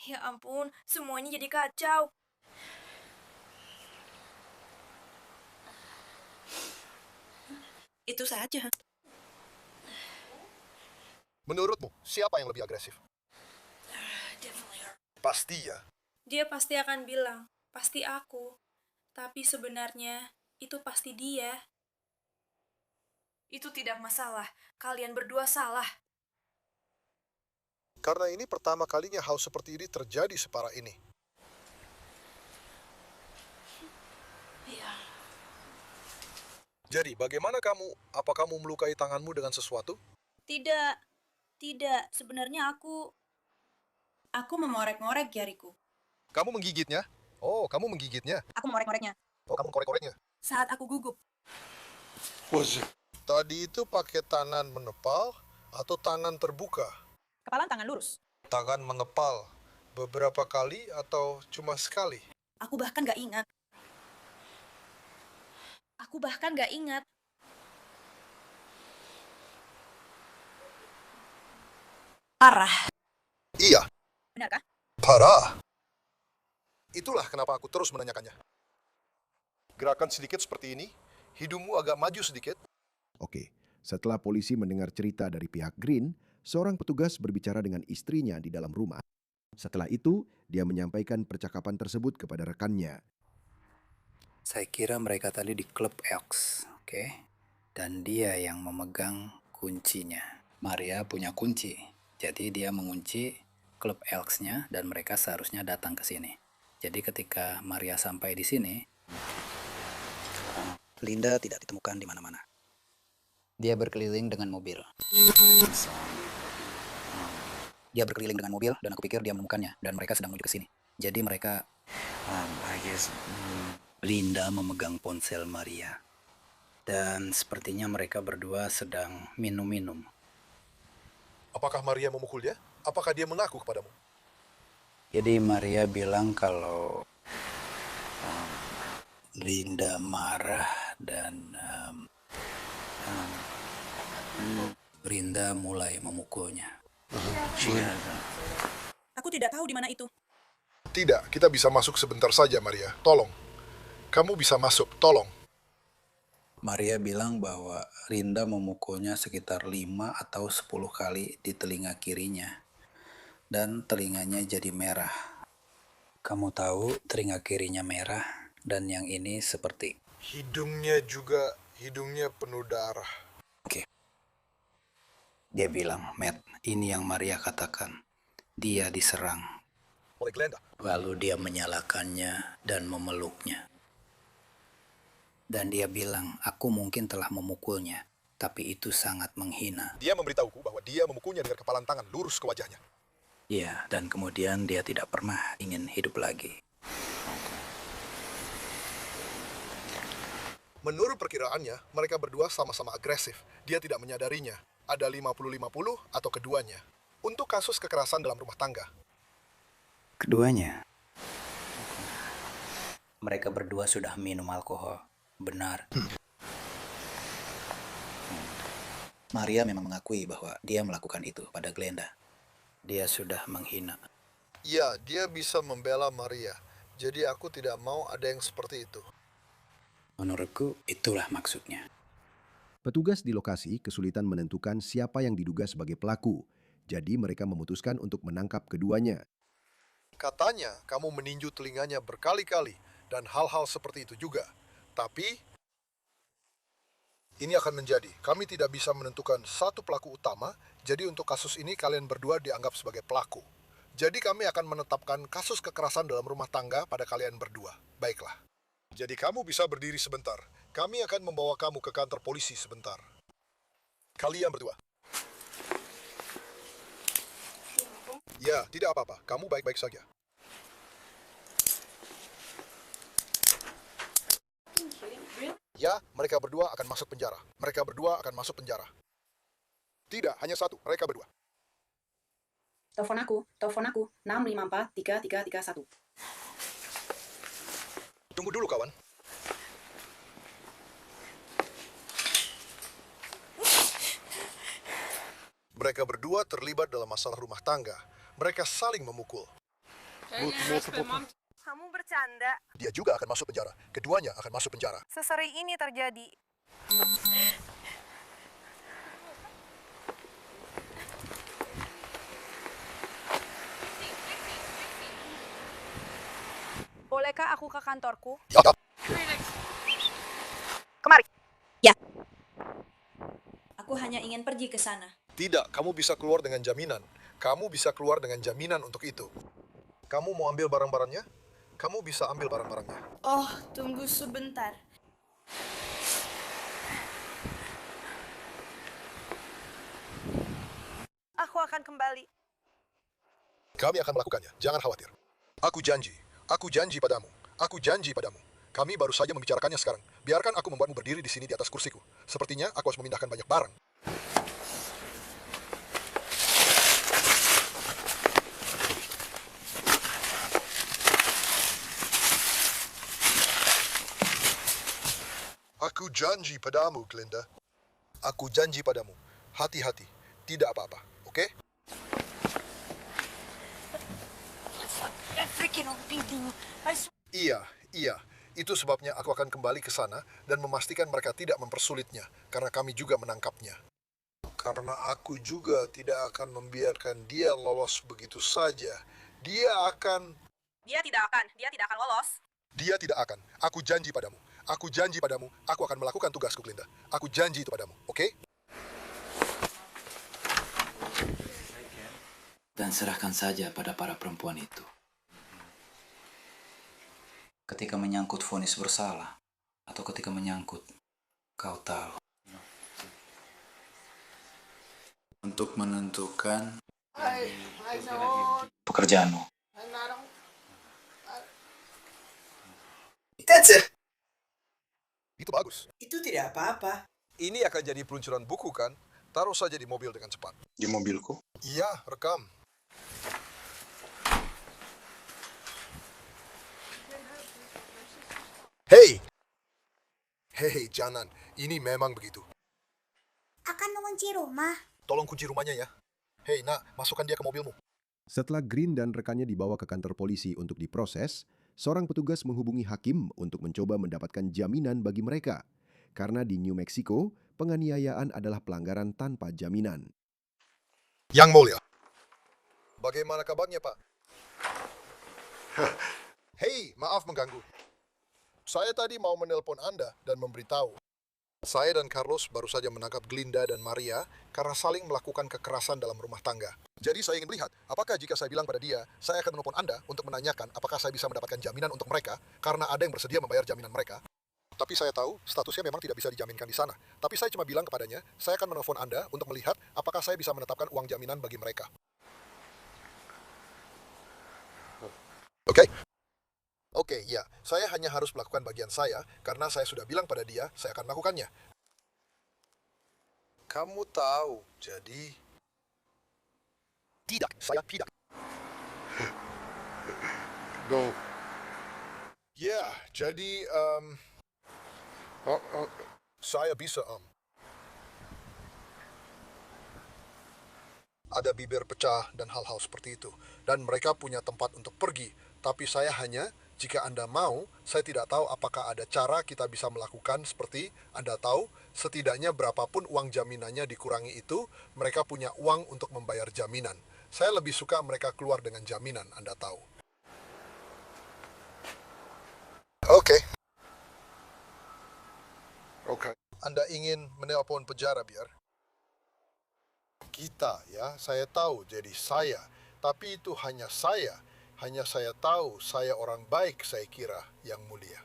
Ya ampun, semuanya jadi kacau. Itu saja. Menurutmu, siapa yang lebih agresif? Pasti ya. Dia pasti akan bilang, pasti aku. Tapi sebenarnya, itu pasti dia. Itu tidak masalah. Kalian berdua salah. Karena ini pertama kalinya hal seperti ini terjadi separah ini. Iya. Jadi, bagaimana kamu? Apa kamu melukai tanganmu dengan sesuatu? Tidak. Tidak. Sebenarnya aku... Aku memorek-ngorek jariku. Kamu menggigitnya? Oh, kamu menggigitnya. Aku memorek-ngoreknya. Oh, kamu korek-koreknya. Saat aku gugup. Tadi itu pakai tangan menepal atau tangan terbuka? Kepalan tangan lurus. Tangan menepal beberapa kali atau cuma sekali? Aku bahkan gak ingat. Parah. Iya. Benarkah? Parah. Itulah kenapa aku terus menanyakannya. Gerakan sedikit seperti ini, hidungmu agak maju sedikit. Oke, setelah polisi mendengar cerita dari pihak Green, seorang petugas berbicara dengan istrinya di dalam rumah. Setelah itu, dia menyampaikan percakapan tersebut kepada rekannya. Saya kira mereka tadi di klub Elks, oke? Dan dia yang memegang kuncinya. Maria punya kunci, jadi dia mengunci klub Elks-nya dan mereka seharusnya datang ke sini. Jadi ketika Maria sampai di sini, Linda tidak ditemukan di mana-mana. Dia berkeliling dengan mobil. Dan aku pikir dia menemukannya dan mereka sedang menuju ke sini. Jadi mereka Linda memegang ponsel Maria. Dan sepertinya mereka berdua sedang minum-minum. Apakah Maria memukul dia? Apakah dia mengaku kepadamu? Jadi Maria bilang kalau Linda marah dan Linda mulai memukulnya. Aku tidak tahu di mana itu. Tidak, kita bisa masuk sebentar saja, Maria. Tolong. Kamu bisa masuk, tolong. Maria bilang bahwa Linda memukulnya sekitar 5 atau 10 kali di telinga kirinya. Dan telinganya jadi merah. Kamu tahu telinga kirinya merah dan yang ini seperti... Hidungnya penuh darah. Oke. Dia bilang, Matt, ini yang Maria katakan. Dia diserang. Oleh Glenda. Lalu dia menyalakannya dan memeluknya. Dan dia bilang, aku mungkin telah memukulnya, tapi itu sangat menghina. Dia memberitahuku bahwa dia memukulnya dengan kepalan tangan lurus ke wajahnya. Iya, dan kemudian dia tidak pernah ingin hidup lagi. Menurut perkiraannya, mereka berdua sama-sama agresif. Dia tidak menyadarinya. Ada 50-50 atau keduanya. Untuk kasus kekerasan dalam rumah tangga. Keduanya. Mereka berdua sudah minum alkohol. Benar. Maria memang mengakui bahwa dia melakukan itu pada Glenda. Dia sudah menghina. Ya, dia bisa membela Maria. Jadi aku tidak mau ada yang seperti itu. Menurutku, itulah maksudnya. Petugas di lokasi kesulitan menentukan siapa yang diduga sebagai pelaku. Jadi mereka memutuskan untuk menangkap keduanya. Katanya kamu meninju telinganya berkali-kali dan hal-hal seperti itu juga. Tapi ini akan menjadi, kami tidak bisa menentukan satu pelaku utama, jadi untuk kasus ini kalian berdua dianggap sebagai pelaku. Jadi kami akan menetapkan kasus kekerasan dalam rumah tangga pada kalian berdua. Baiklah. Jadi kamu bisa berdiri sebentar. Kami akan membawa kamu ke kantor polisi sebentar. Kalian berdua. Ya, tidak apa-apa. Kamu baik-baik saja. Ya, mereka berdua akan masuk penjara. Mereka berdua akan masuk penjara. Tidak, hanya satu. Mereka berdua. Telepon aku 654-3331. Tunggu dulu, kawan. Mereka berdua terlibat dalam masalah rumah tangga. Mereka saling memukul. Kamu bercanda? Dia juga akan masuk penjara. Keduanya akan masuk penjara. Sesering ini terjadi. Bolehkah aku ke kantorku? Kemari. Ya. Aku hanya ingin pergi ke sana. Tidak, kamu bisa keluar dengan jaminan. Kamu bisa keluar dengan jaminan untuk itu. Kamu mau ambil barang-barangnya? Kamu bisa ambil barang-barangnya. Oh, tunggu sebentar. Aku akan kembali. Kami akan melakukannya, jangan khawatir. Aku janji padamu. Aku janji padamu. Kami baru saja membicarakannya sekarang. Biarkan aku membuatmu berdiri di sini di atas kursiku. Sepertinya aku harus memindahkan banyak barang. Aku janji padamu, Glinda. Aku janji padamu. Hati-hati. Tidak apa-apa, oke? Iya. Itu sebabnya aku akan kembali ke sana dan memastikan mereka tidak mempersulitnya, karena kami juga menangkapnya. Karena aku juga tidak akan membiarkan dia lolos begitu saja. Dia tidak akan lolos. Dia tidak akan. Aku janji padamu. Aku janji padamu, aku akan melakukan tugasku, Glinda. Aku janji itu padamu, oke? Dan serahkan saja pada para perempuan itu. Ketika menyangkut vonis bersalah, atau ketika menyangkut, kau tahu. Untuk menentukan pekerjaanmu. Itu bagus. Itu tidak apa-apa. Ini akan jadi peluncuran buku, kan? Taruh saja di mobil dengan cepat. Di mobilku? Iya, rekam. Hei, jangan. Ini memang begitu. Akan mengunci rumah. Tolong kunci rumahnya ya. Hei, nak, masukkan dia ke mobilmu. Setelah Green dan rekannya dibawa ke kantor polisi untuk diproses, seorang petugas menghubungi hakim untuk mencoba mendapatkan jaminan bagi mereka. Karena di New Mexico, penganiayaan adalah pelanggaran tanpa jaminan. Yang mulia. Bagaimana kabarnya, Pak? Hei, maaf mengganggu. Saya tadi mau menelpon Anda dan memberitahu. Saya dan Carlos baru saja menangkap Glinda dan Maria karena saling melakukan kekerasan dalam rumah tangga. Jadi saya ingin melihat, apakah jika saya bilang pada dia, saya akan menelpon Anda untuk menanyakan apakah saya bisa mendapatkan jaminan untuk mereka karena ada yang bersedia membayar jaminan mereka. Tapi saya tahu statusnya memang tidak bisa dijaminkan di sana. Tapi saya cuma bilang kepadanya, saya akan menelpon Anda untuk melihat apakah saya bisa menetapkan uang jaminan bagi mereka. Oke? Oke, ya. Saya hanya harus melakukan bagian saya karena saya sudah bilang pada dia, saya akan melakukannya. Kamu tahu, jadi... Tidak, saya tidak. No. Ya, jadi... saya bisa, Ada bibir pecah dan hal-hal seperti itu. Dan mereka punya tempat untuk pergi. Tapi saya hanya... Jika Anda mau, saya tidak tahu apakah ada cara kita bisa melakukan seperti Anda tahu, setidaknya berapapun uang jaminannya dikurangi itu, mereka punya uang untuk membayar jaminan. Saya lebih suka mereka keluar dengan jaminan, Anda tahu. Oke. Anda ingin menelpon penjara, biar? Kita, ya, saya tahu, jadi saya. Tapi itu hanya saya. Hanya saya tahu, saya orang baik, saya kira, yang mulia.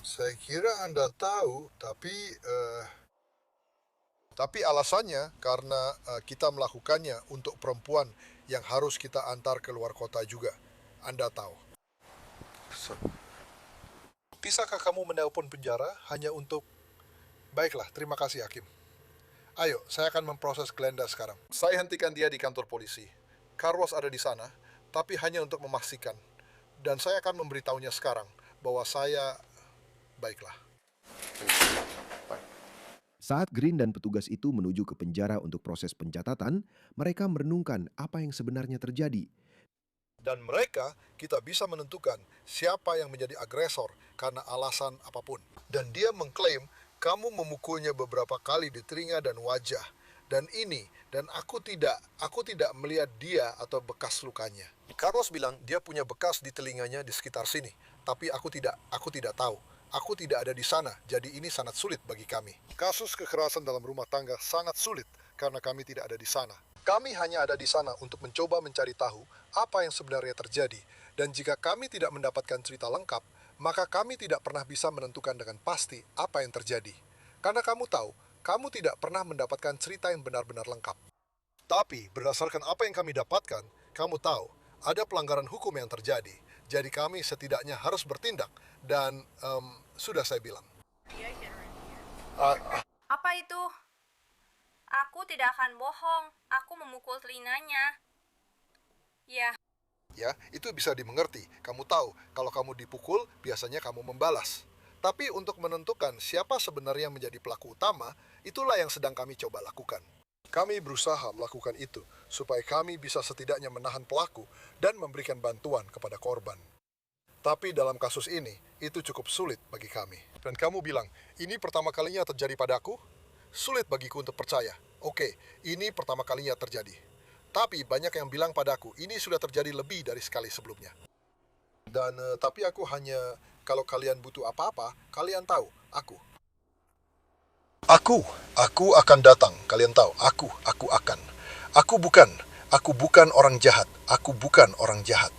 Saya kira Anda tahu, tapi alasannya karena kita melakukannya untuk perempuan yang harus kita antar ke luar kota juga. Anda tahu. Bisakah kamu menelpon penjara hanya untuk... Baiklah, terima kasih, Hakim. Ayo, saya akan memproses Glenda sekarang. Saya hentikan dia di kantor polisi. Carlos ada di sana, tapi hanya untuk memastikan. Dan saya akan memberitahunya sekarang bahwa saya... Baiklah. Saat Green dan petugas itu menuju ke penjara untuk proses pencatatan, mereka merenungkan apa yang sebenarnya terjadi. Dan mereka, kita bisa menentukan siapa yang menjadi agresor karena alasan apapun. Dan dia mengklaim kamu memukulnya beberapa kali di telinga dan wajah. Dan aku tidak melihat dia atau bekas lukanya. Carlos bilang dia punya bekas di telinganya di sekitar sini, tapi aku tidak tahu. Aku tidak ada di sana, jadi ini sangat sulit bagi kami. Kasus kekerasan dalam rumah tangga sangat sulit karena kami tidak ada di sana. Kami hanya ada di sana untuk mencoba mencari tahu apa yang sebenarnya terjadi. Dan jika kami tidak mendapatkan cerita lengkap, maka kami tidak pernah bisa menentukan dengan pasti apa yang terjadi. Karena kamu tahu, kamu tidak pernah mendapatkan cerita yang benar-benar lengkap. Tapi berdasarkan apa yang kami dapatkan, kamu tahu, ada pelanggaran hukum yang terjadi. Jadi kami setidaknya harus bertindak. Dan sudah saya bilang. Apa itu? Aku tidak akan bohong. Aku memukul telinganya. Ya. Ya, itu bisa dimengerti. Kamu tahu, kalau kamu dipukul, biasanya kamu membalas. Tapi untuk menentukan siapa sebenarnya yang menjadi pelaku utama, itulah yang sedang kami coba lakukan. Kami berusaha melakukan itu, supaya kami bisa setidaknya menahan pelaku dan memberikan bantuan kepada korban. Tapi dalam kasus ini, itu cukup sulit bagi kami. Dan kamu bilang, ini pertama kalinya terjadi padaku? Sulit bagiku untuk percaya. Oke, ini pertama kalinya terjadi. Tapi banyak yang bilang padaku, ini sudah terjadi lebih dari sekali sebelumnya. Dan tapi aku hanya, kalau kalian butuh apa-apa, kalian tahu, aku. Aku akan datang, kalian tahu, aku akan. Aku bukan orang jahat, aku bukan orang jahat.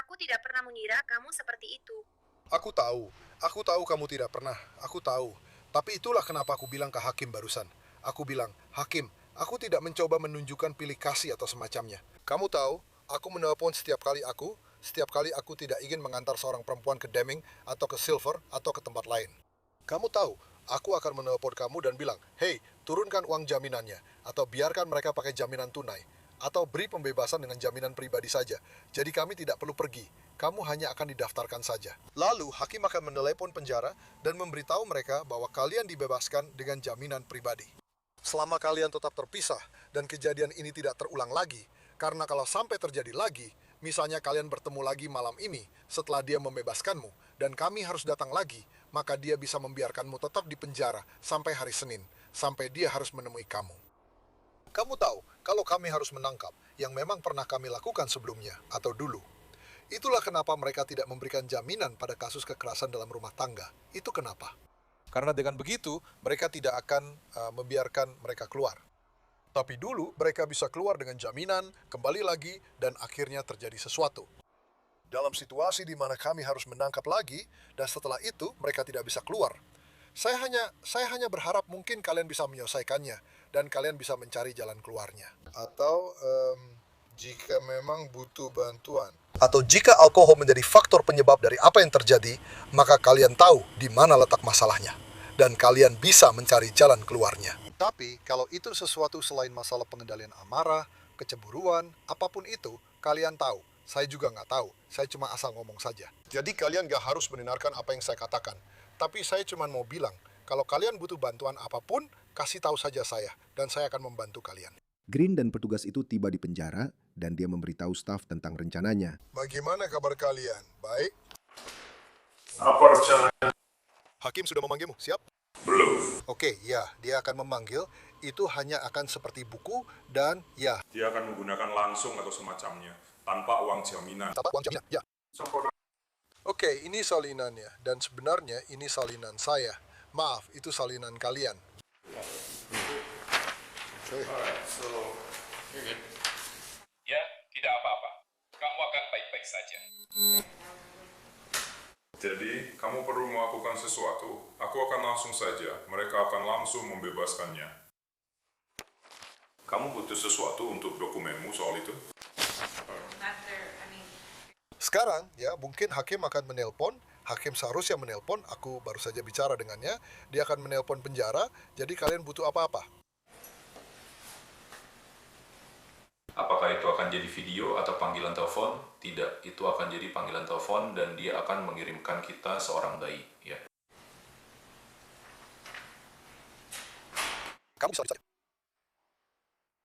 Aku tidak pernah mengira kamu seperti itu. Aku tahu kamu tidak pernah, aku tahu. Tapi itulah kenapa aku bilang ke hakim barusan. Aku bilang, hakim, aku tidak mencoba menunjukkan pilih kasih atau semacamnya. Kamu tahu, aku menelpon setiap kali aku tidak ingin mengantar seorang perempuan ke Deming atau ke Silver atau ke tempat lain. Kamu tahu, aku akan menelpon kamu dan bilang, hey, turunkan uang jaminannya, atau biarkan mereka pakai jaminan tunai, atau beri pembebasan dengan jaminan pribadi saja. Jadi kami tidak perlu pergi, kamu hanya akan didaftarkan saja. Lalu, hakim akan menelepon penjara dan memberitahu mereka bahwa kalian dibebaskan dengan jaminan pribadi. Selama kalian tetap terpisah dan kejadian ini tidak terulang lagi, karena kalau sampai terjadi lagi, misalnya kalian bertemu lagi malam ini setelah dia membebaskanmu, dan kami harus datang lagi, maka dia bisa membiarkanmu tetap di penjara sampai hari Senin, sampai dia harus menemui kamu. Kamu tahu, kalau kami harus menangkap, yang memang pernah kami lakukan sebelumnya, atau dulu. Itulah kenapa mereka tidak memberikan jaminan pada kasus kekerasan dalam rumah tangga. Itu kenapa? Karena dengan begitu, mereka tidak akan membiarkan mereka keluar. Tapi dulu, mereka bisa keluar dengan jaminan, kembali lagi, dan akhirnya terjadi sesuatu. Dalam situasi di mana kami harus menangkap lagi, dan setelah itu, mereka tidak bisa keluar. Saya hanya berharap mungkin kalian bisa menyelesaikannya, dan kalian bisa mencari jalan keluarnya. Atau, jika memang butuh bantuan. Atau jika alkohol menjadi faktor penyebab dari apa yang terjadi, maka kalian tahu di mana letak masalahnya. Dan kalian bisa mencari jalan keluarnya. Tapi, kalau itu sesuatu selain masalah pengendalian amarah, kecemburuan, apapun itu, kalian tahu. Saya juga nggak tahu. Saya cuma asal ngomong saja. Jadi kalian nggak harus mendengarkan apa yang saya katakan. Tapi saya cuma mau bilang, kalau kalian butuh bantuan apapun, kasih tahu saja saya. Dan saya akan membantu kalian. Green dan petugas itu tiba di penjara dan dia memberitahu staf tentang rencananya. Bagaimana kabar kalian? Baik? Apa rencananya? Hakim sudah memanggilmu, siap? Belum. Oke, ya, dia akan memanggil. Itu hanya akan seperti buku dan ya. Dia akan menggunakan langsung atau semacamnya, tanpa uang jaminan. Tanpa uang jaminan, ya. Oke, ini salinannya. Dan sebenarnya ini salinan saya. Maaf, itu salinan kalian. Ya, tidak apa-apa. Kamu akan baik-baik saja. Jadi, kamu perlu melakukan sesuatu. Aku akan langsung saja. Mereka akan langsung membebaskannya. Kamu butuh sesuatu untuk dokumenmu soal itu? Sekarang, ya, mungkin hakim akan menelpon. Hakim seharusnya menelpon. Aku baru saja bicara dengannya. Dia akan menelpon penjara. Jadi kalian butuh apa-apa? Apakah itu akan jadi video atau panggilan telepon? Tidak, itu akan jadi panggilan telepon dan dia akan mengirimkan kita seorang bayi, ya.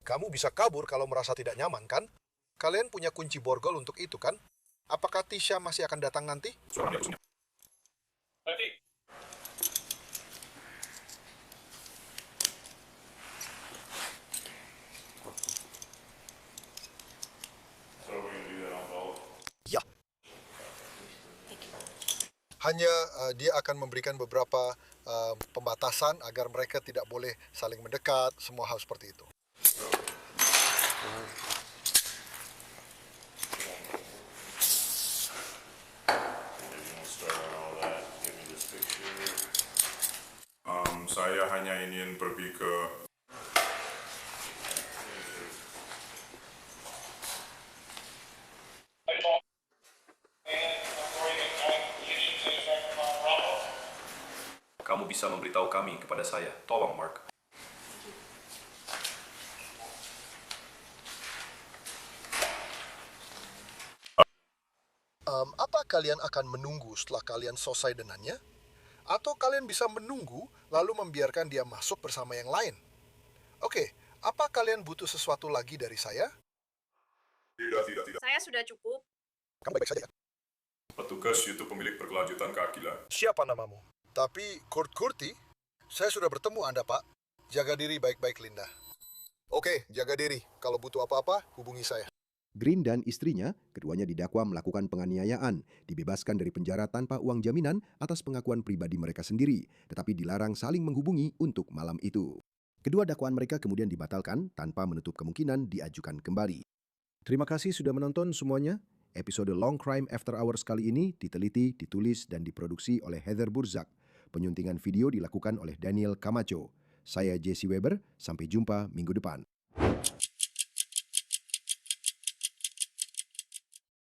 Kamu bisa kabur kalau merasa tidak nyaman, kan? Kalian punya kunci borgol untuk itu, kan? Apakah Tisha masih akan datang nanti? Nanti. Ya. Hanya dia akan memberikan beberapa pembatasan agar mereka tidak boleh saling mendekat, semua hal seperti itu. Saya hanya ingin pergi ke... bisa memberitahu kami kepada saya. Tolong, Mark. Apa kalian akan menunggu setelah kalian selesai dengannya? Atau kalian bisa menunggu lalu membiarkan dia masuk bersama yang lain? Oke, apa kalian butuh sesuatu lagi dari saya? Tidak. Saya sudah cukup. Kamu baik-baik saja kan? Petugas YouTube pemilik berkelanjutan keadilan. Siapa namamu? Tapi Kurt Kurti, saya sudah bertemu Anda, Pak. Jaga diri baik-baik, Linda. Oke, jaga diri. Kalau butuh apa-apa, hubungi saya. Green dan istrinya, keduanya didakwa melakukan penganiayaan, dibebaskan dari penjara tanpa uang jaminan atas pengakuan pribadi mereka sendiri, tetapi dilarang saling menghubungi untuk malam itu. Kedua dakwaan mereka kemudian dibatalkan tanpa menutup kemungkinan diajukan kembali. Terima kasih sudah menonton semuanya. Episode Long Crime After Hours kali ini diteliti, ditulis, dan diproduksi oleh Heather Burzak. Penyuntingan video dilakukan oleh Daniel Camacho. Saya Jesse Weber, sampai jumpa minggu depan.